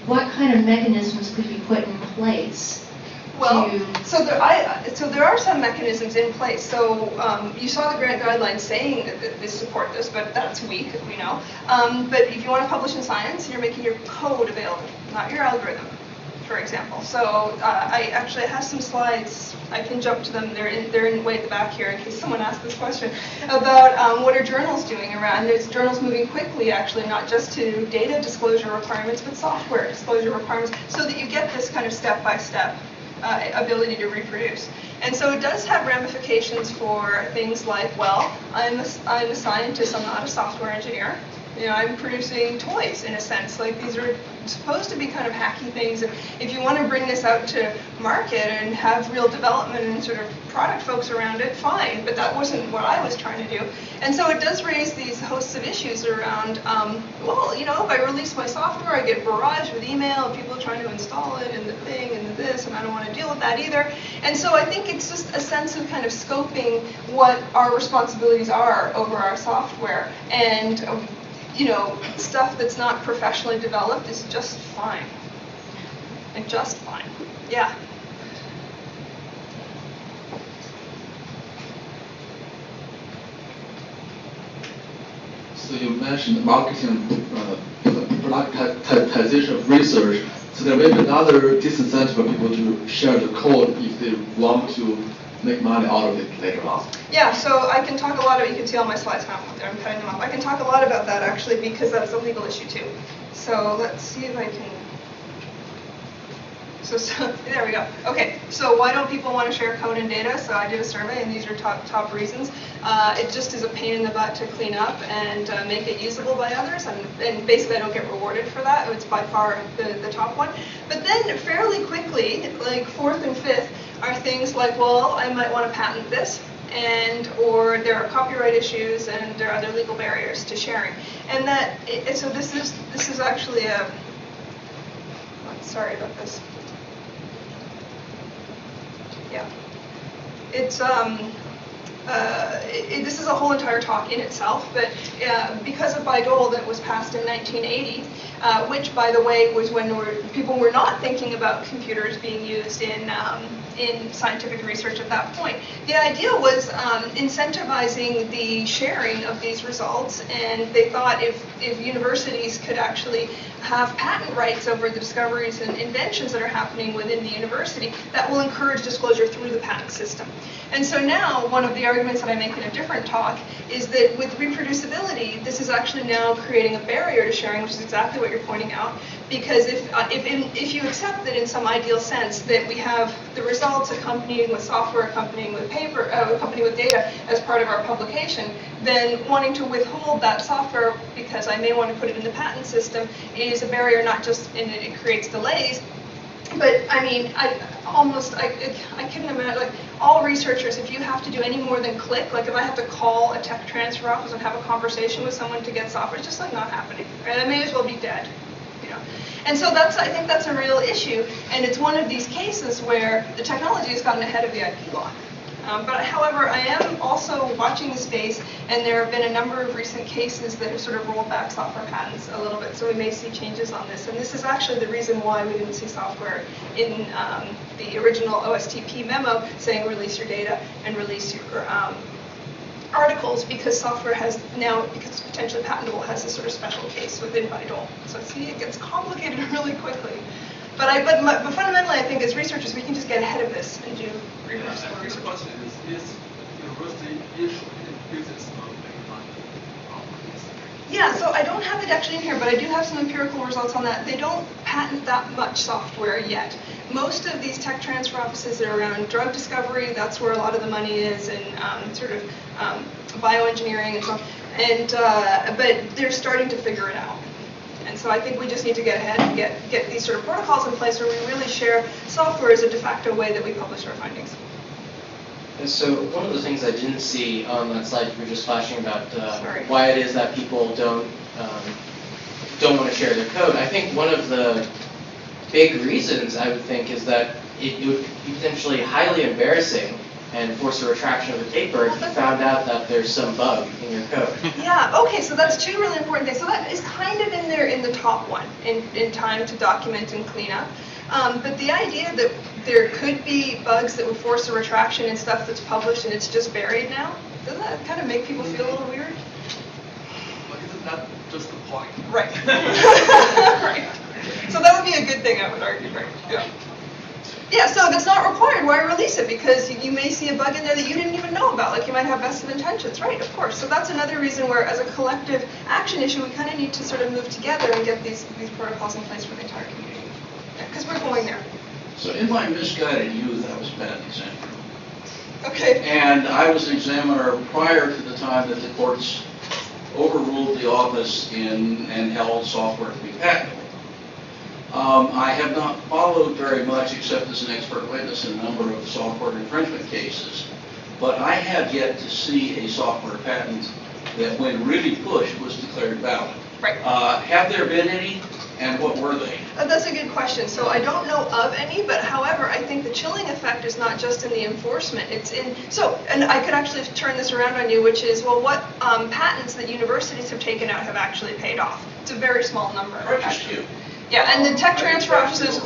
what kind of mechanisms could be put in place? Well, so there are some mechanisms in place. So you saw the grant guidelines saying that they support this, but that's weak, we know. But if you want to publish in science, you're making your code available, not your algorithm, for example. So I actually have some slides. I can jump to them. They're in way at the back here in case someone asks this question about what are journals doing around. There's journals moving quickly, actually, not just to data disclosure requirements, but software disclosure requirements, so that you get this kind of step-by-step ability to reproduce. And so it does have ramifications for things like, well, I'm a scientist, I'm not a software engineer. I'm producing toys in a sense. Like, these are supposed to be kind of hacky things. And if you want to bring this out to market and have real development and sort of product folks around it, fine. But that wasn't what I was trying to do. And so it does raise these hosts of issues around, well, if I release my software, I get barraged with email of people trying to install it and the thing and the this, and I don't want to deal with that either. And so I think it's just a sense of kind of scoping what our responsibilities are over our software. And stuff that's not professionally developed is just fine. And just fine. Yeah. So you mentioned marketing, productization of research. So there may be another disincentive for people to share the code if they want to make money out of it later on. Yeah, so I can talk a lot about, you can see all my slides now, I'm cutting them off. I can talk a lot about that actually because that's a legal issue too. So let's see if I can, so there we go. Okay, so why don't people want to share code and data? So I did a survey and these are top reasons. It just is a pain in the butt to clean up and make it usable by others, and basically I don't get rewarded for that. It's by far the top one. But then fairly quickly, like fourth and fifth, are things like, well, I might want to patent this, or there are copyright issues, and there are other legal barriers to sharing. And so this is actually sorry about this. Yeah, it's this is a whole entire talk in itself, but because of Bayh-Dole that was passed in 1980, which, by the way, was when people were not thinking about computers being used in scientific research at that point. The idea was incentivizing the sharing of these results, and they thought if universities could actually have patent rights over the discoveries and inventions that are happening within the university, that will encourage disclosure through the patent system. And so now, one of the arguments that I make in a different talk is that with reproducibility, this is actually now creating a barrier to sharing, which is exactly what you're pointing out, because if you accept that in some ideal sense that we have the results accompanying with software, accompanying with paper, accompanying with data as part of our publication, then wanting to withhold that software because I may want to put it in the patent system is a barrier, not just in that it creates delays, but I mean, I couldn't imagine, like, all researchers, if you have to do any more than click, like if I have to call a tech transfer office and have a conversation with someone to get software, it's just like not happening, right? I may as well be dead, you know? And so I think that's a real issue, and it's one of these cases where the technology has gotten ahead of the IP law. But however, I am also watching the space, and there have been a number of recent cases that have sort of rolled back software patents a little bit, so we may see changes on this. And this is actually the reason why we didn't see software in the original OSTP memo saying release your data and release your articles, because software has now, because it's potentially patentable, has this sort of special case within Bayh-Dole. So see, it gets complicated really quickly. But fundamentally, I think as researchers, we can just get ahead of this and do research. The question is university issuing business not making money on this? Yeah, so I don't have it actually in here, but I do have some empirical results on that. They don't patent that much software yet. Most of these tech transfer offices are around drug discovery. That's where a lot of the money is, and sort of bioengineering and so on. And but they're starting to figure it out. And so I think we just need to get ahead and get these sort of protocols in place where we really share software as a de facto way that we publish our findings. And so one of the things I didn't see on that slide you were just flashing about why it is that people don't want to share their code. I think one of the big reasons, I would think, is that it would be potentially highly embarrassing and force a retraction of the paper if you found out that there's some bug in your code. Yeah, okay, so that's two really important things. So that is kind of in there in the top one, in time to document and clean up. But the idea that there could be bugs that would force a retraction in stuff that's published and it's just buried now, doesn't that kind of make people feel a little weird? But isn't that just the point? Right. Right. So that would be a good thing, I would argue, right? Yeah. Yeah, so if it's not required, why release it? Because you may see a bug in there that you didn't even know about, like you might have vested intentions, right, of course. So that's another reason where, as a collective action issue, we kind of need to sort of move together and get these protocols in place for the entire community. Because we're going there. So in my misguided youth, I was a patent examiner. Okay. And I was an examiner prior to the time that the courts overruled the office and held software to be patentable. I have not followed very much, except as an expert witness, in a number of software infringement cases. But I have yet to see a software patent that, when really pushed, was declared valid. Right. Have there been any, and what were they? That's a good question. So I don't know of any, but however, I think the chilling effect is not just in the enforcement. It's in, and I could actually turn this around on you, which is, well, what patents that universities have taken out have actually paid off? It's a very small number. Purchased. Yeah, and the tech transfer offices,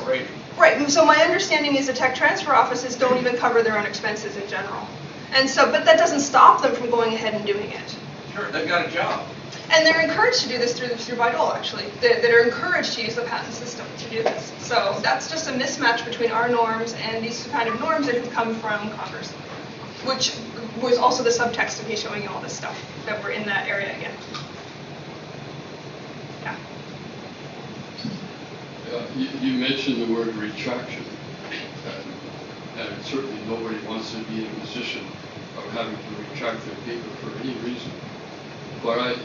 right, so my understanding is the tech transfer offices don't even cover their own expenses in general. And so, but that doesn't stop them from going ahead and doing it. Sure, they've got a job. And they're encouraged to do this through Bayh-Dole, actually, that are encouraged to use the patent system to do this. So that's just a mismatch between our norms and these kind of norms that have come from Congress, which was also the subtext of me showing you all this stuff that were in that area again. Yeah. You mentioned the word retraction, and certainly nobody wants to be in a position of having to retract their paper for any reason. But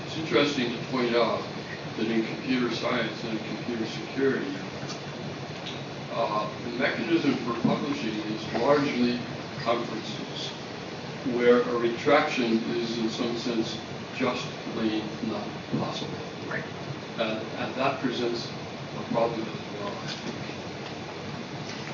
it's interesting to point out that in computer science and computer security, the mechanism for publishing is largely conferences, where a retraction is in some sense just plain not possible. Right. And that presents a problem as well.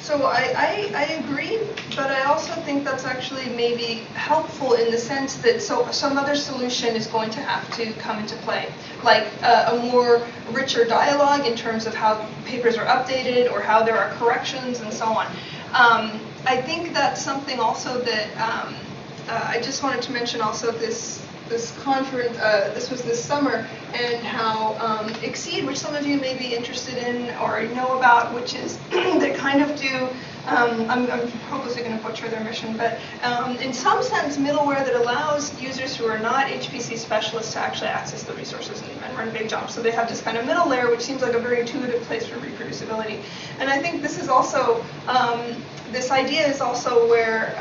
So I agree, but I also think that's actually maybe helpful in the sense that some other solution is going to have to come into play, like a more richer dialogue in terms of how papers are updated or how there are corrections and so on. I think that's something also that I just wanted to mention also this conference, this was this summer, and how Exceed, which some of you may be interested in or know about, which is they kind of do, I'm hopelessly going to butcher their mission, but in some sense middleware that allows users who are not HPC specialists to actually access the resources and run big jobs. So they have this kind of middle layer, which seems like a very intuitive place for reproducibility. And I think this is also, this idea is also where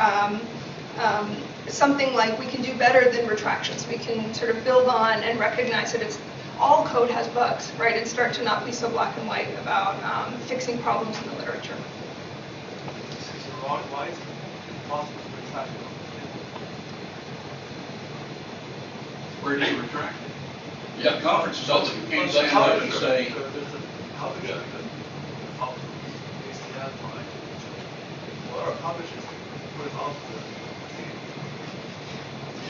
something like we can do better than retractions. We can sort of build on and recognize that all code has bugs, right? And start to not be so black and white about fixing problems in the literature. Why is it possible to retract it? Where do you retract it? Yeah, Conference is also open. can't Say how to say. There's a publisher that needs the outline. What are publishers put it off the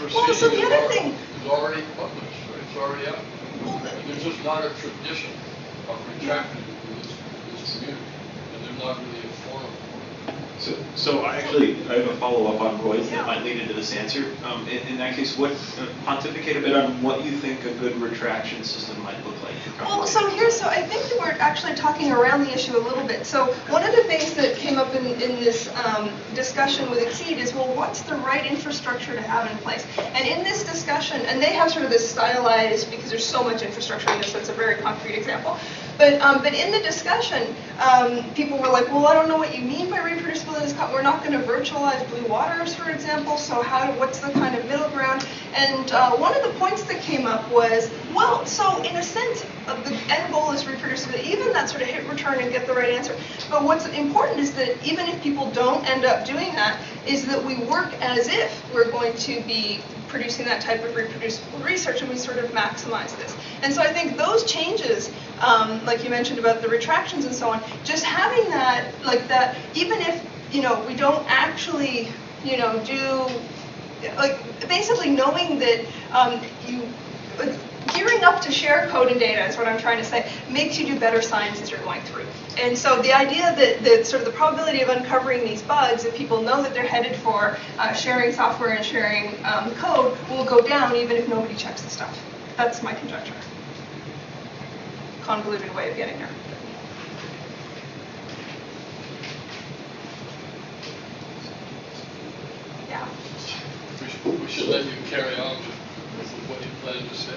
Well, so the other thing, is already published, right? It's already out. There's just not a tradition of retracting in this community, and they're not really informed. So I have a follow-up on Roy's that might lead into this answer. In that case, pontificate a bit on what you think a good retraction system might look like. well, so I think that we're actually talking around the issue a little bit. So one of the things that came up in this discussion with Exceed is, well, what's the right infrastructure to have in place? And in this discussion, and they have sort of this stylized, because there's so much infrastructure in this, so it's a very concrete example. But in the discussion, people were like, well, I don't know what you mean by reproducibility. We're not going to virtualize blue waters, for example, so what's the kind of middle ground? And one of the points that came up was, well, so in a sense, the end goal is reproducibility, even that sort of hit return and get the right answer. But what's important is that even if people don't end up doing that, is that we work as if we're going to be producing that type of reproducible research, and we sort of maximize this. And so I think those changes, like you mentioned about the retractions and so on, just having that, like that, even if, we don't actually, do, like, basically knowing that gearing up to share code and data is what I'm trying to say, makes you do better science as you're going through. And so the idea that sort of the probability of uncovering these bugs, if people know that they're headed for sharing software and sharing code, will go down even if nobody checks the stuff. That's my conjecture. Convoluted way of getting there. Yeah. We should let you carry on with what you plan to say.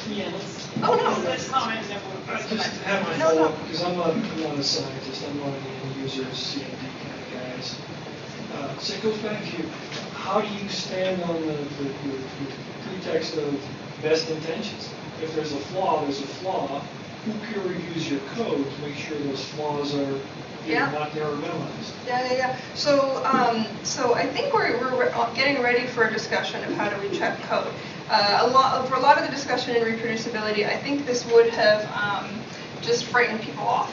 Yeah, let's. Oh, no. Let's comment and then we'll. I just have my follow-up, because I'm not a scientist, I'm one of the end users, CMD kind of guys. So it goes back to how do you stand on the pretext of best intentions? If there's a flaw, there's a flaw. Who peer reviews your code to make sure those flaws are not there or minimized? Yeah. So I think we're getting ready for a discussion of how do we check code. For a lot of the discussion in reproducibility, I think this would have just frightened people off.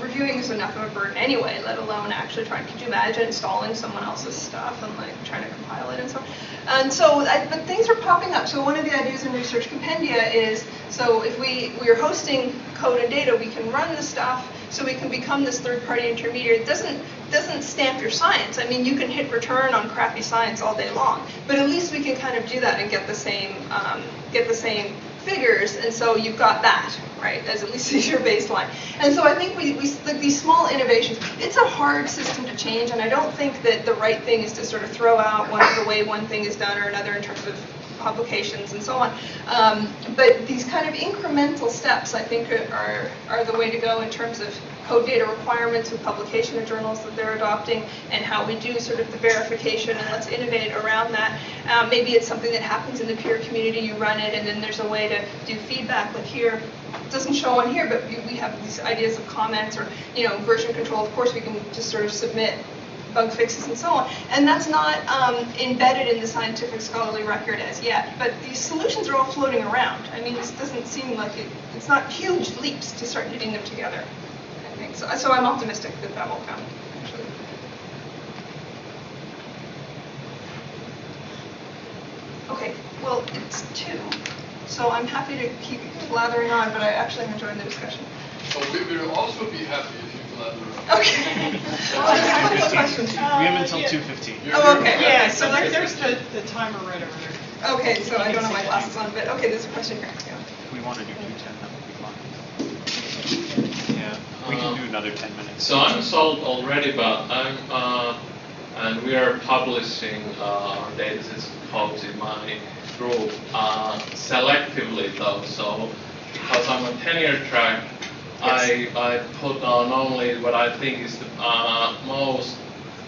Reviewing is enough of a burden anyway, let alone actually trying. Could you imagine installing someone else's stuff and like trying to compile it and so on? And so, but things are popping up. So one of the ideas in Research Compendia is, so if we are hosting code and data, we can run the stuff, so we can become this third-party intermediary. It doesn't stamp your science. I mean, you can hit return on crappy science all day long, but at least we can kind of do that and get the same figures, and so you've got that, right, as at least as your baseline. And so I think we like these small innovations, it's a hard system to change, and I don't think that the right thing is to sort of throw out the way one thing is done or another in terms of publications and so on. But these kind of incremental steps, I think, are the way to go in terms of code data requirements with publication of journals that they're adopting, and how we do sort of the verification, and let's innovate around that. Maybe it's something that happens in the peer community, you run it, and then there's a way to do feedback. Like here, it doesn't show on here, but we have these ideas of comments or version control. Of course, we can just sort of submit bug fixes and so on. And that's not embedded in the scientific scholarly record as yet. But these solutions are all floating around. I mean, this doesn't seem like it's not huge leaps to start knitting them together, I think. So I'm optimistic that will come. Okay, well, it's 2, so I'm happy to keep blathering on, but I actually am enjoying the discussion. Oh, we would also be happy if you blather on. Okay. What questions? We have until 2:15. Oh, okay. Yeah, so there's the timer right over there. Okay, so I don't have my glasses on, but okay, there's a question here. Yeah. If we want to do 2:10, that would be fine. Yeah, we can do another 10 minutes. So I'm sold already, but and we are publishing our datasets codes in my group selectively though. So because I'm on tenure track, I put on only what I think is the most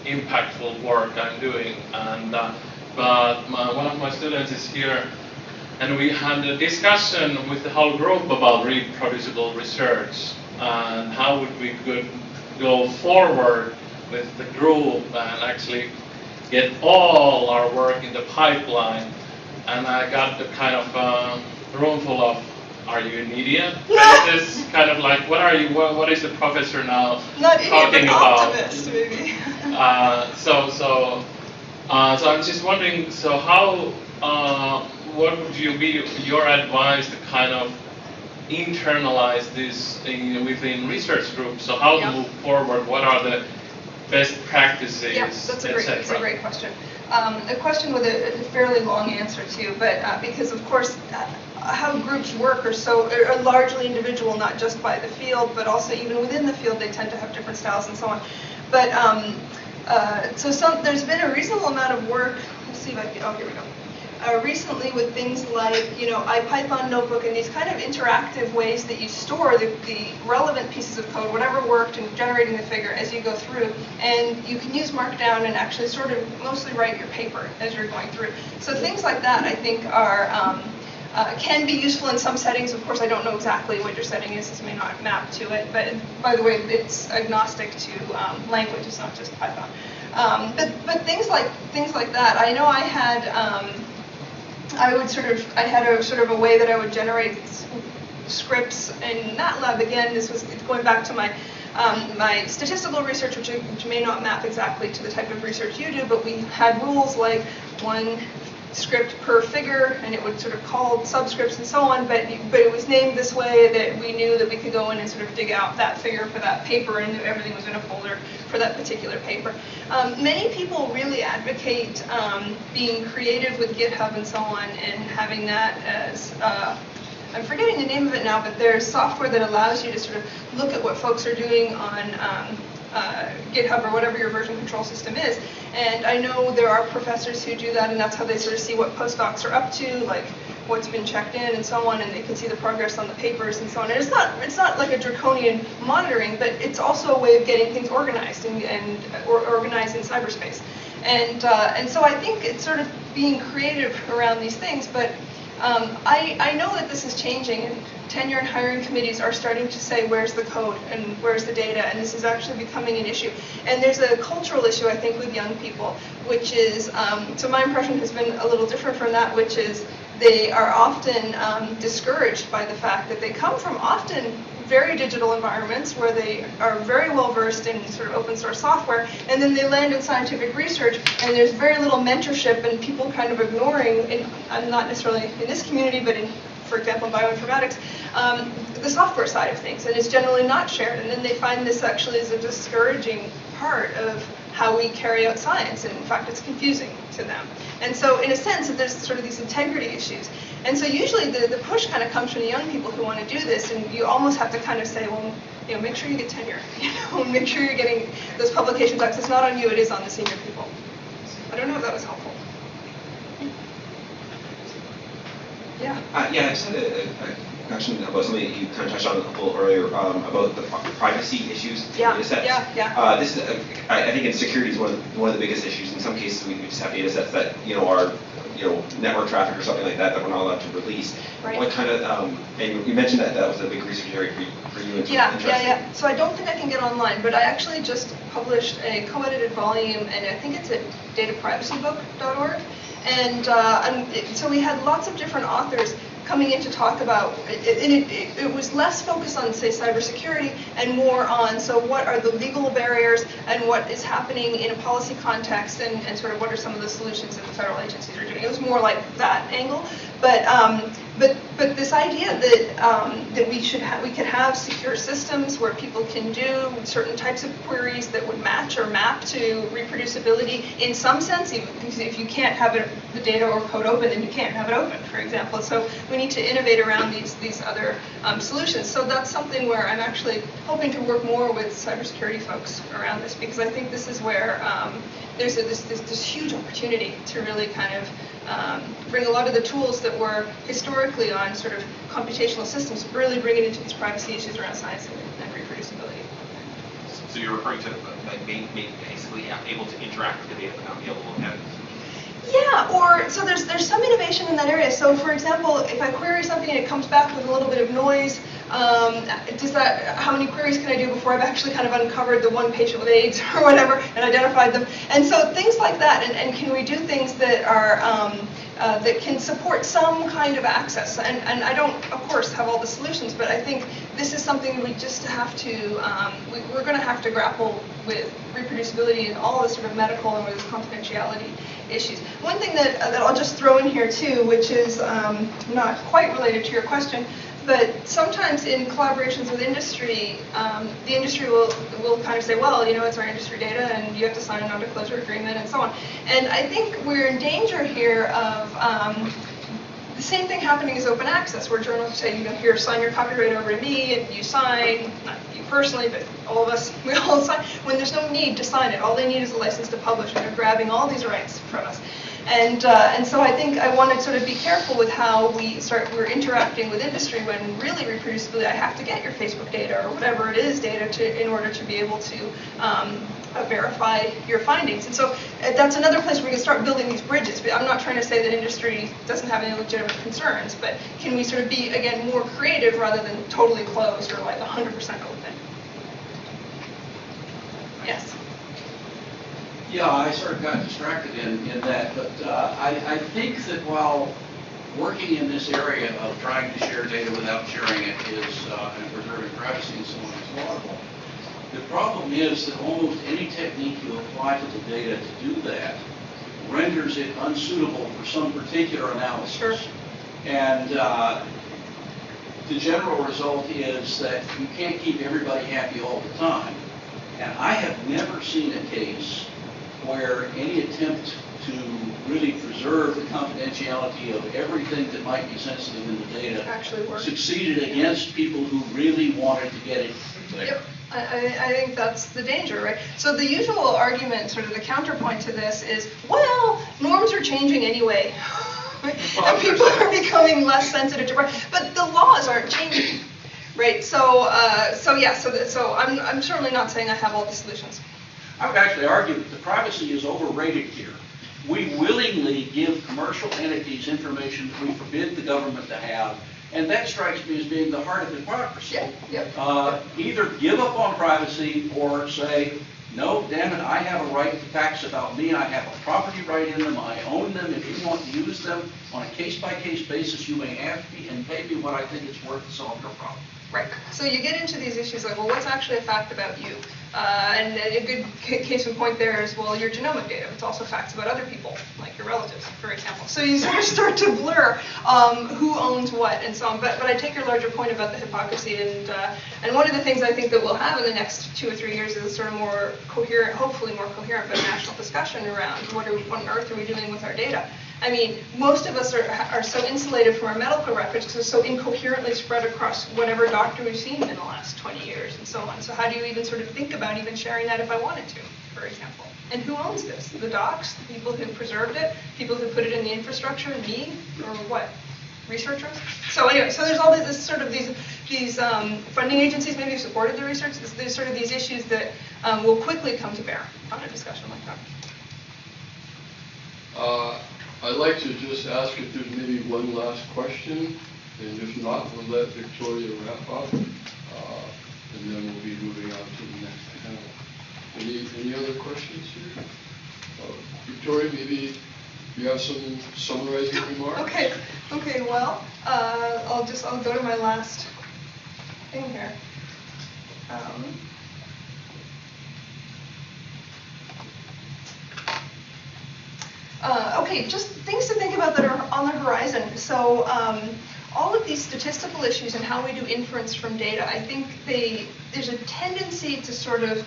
impactful work I'm doing. And but one of my students is here, and we had a discussion with the whole group about reproducible research and how would we could go forward with the group and actually get all our work in the pipeline. And I got the kind of room full of, are you an idiot? This kind of like, what are you? What is the professor now Not idiot, talking but about? optimist, maybe. So I'm just wondering. So how? What would you be your advice to kind of internalize this within research groups? So how to move forward? What are the best practices? Yeah, that's a great question. A question with a fairly long answer too, but because of course how groups work are largely individual, not just by the field, but also even within the field they tend to have different styles and so on. But there's been a reasonable amount of work. Let's see if I can. Oh, here we go. Recently with things like, IPython notebook and these kind of interactive ways that you store the relevant pieces of code, whatever worked in generating the figure as you go through, and you can use Markdown and actually sort of mostly write your paper as you're going through. So things like that I think are can be useful in some settings. Of course, I don't know exactly what your setting is. This may not map to it, but by the way, it's agnostic to language. It's not just Python. But things like that. I know I had. I had a sort of a way that I would generate scripts in MATLAB. Again, this was going back to my my statistical research, which may not map exactly to the type of research you do, but we had rules like 1 script per figure, and it would sort of call subscripts and so on, but it was named this way that we knew that we could go in and sort of dig out that figure for that paper, and everything was in a folder for that particular paper. Many people really advocate being creative with GitHub and so on, and having that as I'm forgetting the name of it now, but there's software that allows you to sort of look at what folks are doing on GitHub or whatever your version control system is. And I know there are professors who do that, and that's how they sort of see what postdocs are up to, like what's been checked in and so on, and they can see the progress on the papers and so on. And it's not like a draconian monitoring, but it's also a way of getting things organized and organized in cyberspace. And so I think it's sort of being creative around these things, but I know that this is changing, and tenure and hiring committees are starting to say where's the code and where's the data, and this is actually becoming an issue. And there's a cultural issue, I think, with young people, which is, so my impression has been a little different from that, which is they are often discouraged by the fact that they come from often very digital environments where they are very well versed in sort of open source software, and then they land in scientific research, and there's very little mentorship and people kind of ignoring, not necessarily in this community, but in, for example, in bioinformatics, the software side of things, and it's generally not shared, and then they find this actually is a discouraging part of how we carry out science, and in fact it's confusing to them. And so in a sense, there's sort of these integrity issues. And so usually the push kind of comes from the young people who want to do this, and you almost have to kind of say, well, make sure you get tenure, make sure you're getting those publications out. It's not on you, it is on the senior people. I don't know if that was helpful. Yeah. Yeah, I just had a question about something you kind of touched on a little earlier about the privacy issues with data sets. Yeah. This is, I think, in security is one of the biggest issues. In some cases, we just have data sets that are network traffic or something like that we're not allowed to release. Right. What kind of and you mentioned that was a big research area for you. Yeah. So I don't think I can get online, but I actually just published a co-edited volume, and I think it's at dataprivacybook.org. And so we had lots of different authors coming in to talk about, it was less focused on, say, cybersecurity and more on, so what are the legal barriers and what is happening in a policy context and sort of what are some of the solutions that the federal agencies are doing. It was more like that angle. But this idea that we could have secure systems where people can do certain types of queries that would match or map to reproducibility in some sense, even if you can't have the data or code open, then you can't have it open, for example. So we need to innovate around these other solutions. So that's something where I'm actually hoping to work more with cybersecurity folks around this, because I think this is where there's this huge opportunity to really kind of bring a lot of the tools that were historically on sort of computational systems, really bring it into these privacy issues around science and reproducibility. So you're referring to like basically able to interact with the data but not be able to look at it? Yeah, or so there's some innovation in that area. So for example, if I query something and it comes back with a little bit of noise, how many queries can I do before I've actually kind of uncovered the one patient with AIDS or whatever and identified them? And so things like that, and can we do things that are that can support some kind of access? And I don't, of course, have all the solutions, but I think this is something we just have to, we're going to have to grapple with reproducibility and all the sort of medical and with confidentiality issues. One thing that I'll just throw in here too, which is not quite related to your question, but sometimes in collaborations with industry, the industry will kind of say, well, you know, it's our industry data and you have to sign a non-disclosure agreement and so on. And I think we're in danger here of the same thing happening as open access, where journalists say, you know, here, sign your copyright over to me, and you sign, not you personally, but all of us, we all sign, when there's no need to sign it. All they need is a license to publish, and they're grabbing all these rights from us. And so I think I want to sort of be careful with how we're interacting with industry when really reproducibility, I have to get your Facebook data or whatever it is data in order to be able to verify your findings. And so that's another place where we can start building these bridges. But I'm not trying to say that industry doesn't have any legitimate concerns, but can we sort of be, again, more creative rather than totally closed or like 100% open? Yes. Yeah, I sort of got distracted in that, but I think that while working in this area of trying to share data without sharing it is, and preserving privacy and so on is laudable, the problem is that almost any technique you apply to the data to do that renders it unsuitable for some particular analysis. Sure. And the general result is that you can't keep everybody happy all the time. And I have never seen a case where any attempt to really preserve the confidentiality of everything that might be sensitive in the data succeeded against people who really wanted to get it there. Yep. I think that's the danger, right? So the usual argument, sort of the counterpoint to this is, well, norms are changing anyway. And people are becoming less sensitive to, but the laws aren't changing, right? So I'm certainly not saying I have all the solutions. I would actually argue that the privacy is overrated here. We willingly give commercial entities information that we forbid the government to have, and that strikes me as being the heart of hypocrisy. Either give up on privacy or say, no, damn it, I have a right to facts about me, I have a property right in them, I own them, if you want to use them on a case-by-case basis, you may ask me and pay me what I think it's worth to solve your problem. Right. So you get into these issues like, well, what's actually a fact about you? And a good case in point there is, well, your genomic data. It's also facts about other people, like your relatives, for example. So you sort of start to blur who owns what and so on. But I take your larger point about the hypocrisy, and one of the things I think that we'll have in the next 2 or 3 years is a sort of more coherent, hopefully more coherent, but national discussion around what on earth are we doing with our data. I mean, most of us are so insulated from our medical records because they're so incoherently spread across whatever doctor we've seen in the last 20 years and so on. So how do you even sort of think about even sharing that if I wanted to, for example? And who owns this? The docs, the people who preserved it, people who put it in the infrastructure, me, or what? Researchers? So anyway, so there's all this sort of these funding agencies maybe who supported the research. There's sort of these issues that will quickly come to bear on a discussion like that. I'd like to just ask if there's maybe one last question, and if not, we'll let Victoria wrap up, and then we'll be moving on to the next panel. Any other questions here? Victoria, maybe You have some summarizing remarks? Okay, well, I'll go to my last thing here. Okay, just things to think about that are on the horizon. So all of these statistical issues and how we do inference from data, I think there's a tendency to sort of,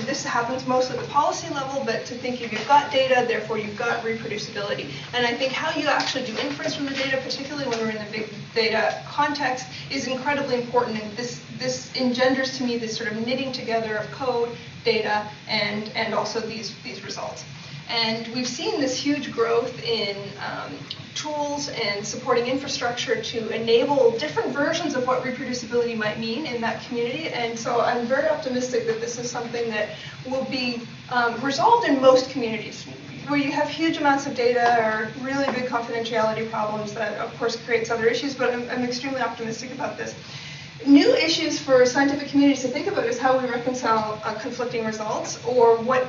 this happens mostly at the policy level, but to think if you've got data, therefore you've got reproducibility. And I think how you actually do inference from the data, particularly when we're in the big data context, is incredibly important. And this engenders to me this sort of knitting together of code, data, and also these results. And we've seen this huge growth in tools and supporting infrastructure to enable different versions of what reproducibility might mean in that community. And so I'm very optimistic that this is something that will be resolved in most communities. Where you have huge amounts of data or really big confidentiality problems, that of course creates other issues, but I'm extremely optimistic about this. New issues for scientific communities to think about is how we reconcile conflicting results, or what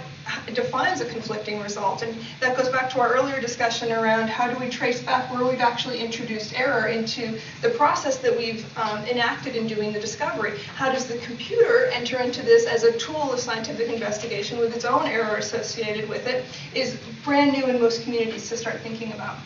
defines a conflicting result. And that goes back to our earlier discussion around how do we trace back where we've actually introduced error into the process that we've enacted in doing the discovery. How does the computer enter into this as a tool of scientific investigation with its own error associated with it is brand new in most communities to start thinking about.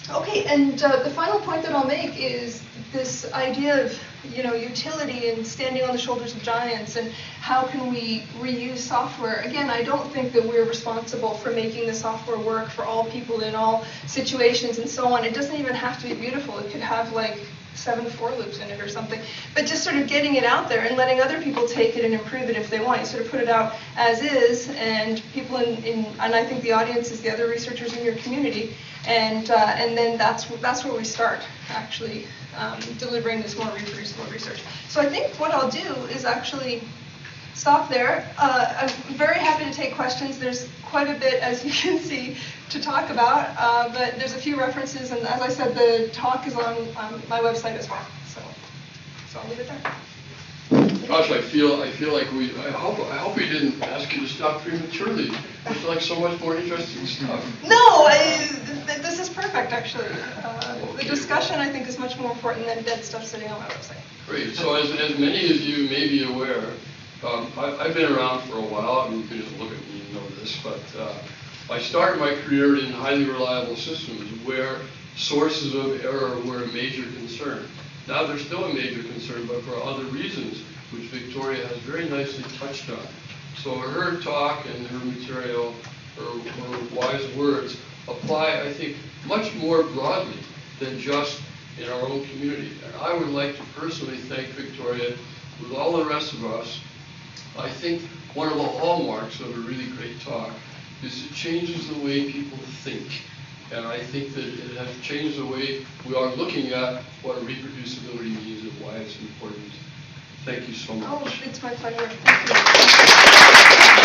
Okay, and the final point that I'll make is this idea of utility and standing on the shoulders of giants, and how can we reuse software. Again, I don't think that we're responsible for making the software work for all people in all situations and so on. It doesn't even have to be beautiful. It could have like 7 for loops in it or something. But just sort of getting it out there and letting other people take it and improve it if they want. You sort of put it out as is, and people and I think the audience is the other researchers in your community, and then that's where we start actually delivering this more reproducible research. So I think what I'll do is actually stop there. I'm very happy to take questions. There's quite a bit, as you can see, to talk about, but there's a few references, and as I said, the talk is on my website as well. So I'll leave it there. Gosh, I feel like I hope we didn't ask you to stop prematurely. There's like so much more interesting stuff. No, this is perfect actually. The discussion I think is much more important than dead stuff sitting on my website. Great. So as many of you may be aware, I've been around for a while. I mean, you can just look at me and know this, but I started my career in highly reliable systems where sources of error were a major concern. Now they're still a major concern, but for other reasons, which Victoria has very nicely touched on. So her talk and her material, her wise words, apply, I think, much more broadly than just in our own community. And I would like to personally thank Victoria with all the rest of us. I think one of the hallmarks of a really great talk is it changes the way people think. And I think that it has changed the way we are looking at what reproducibility means and why it's important. Thank you so much. Oh, it's my pleasure. Thank you.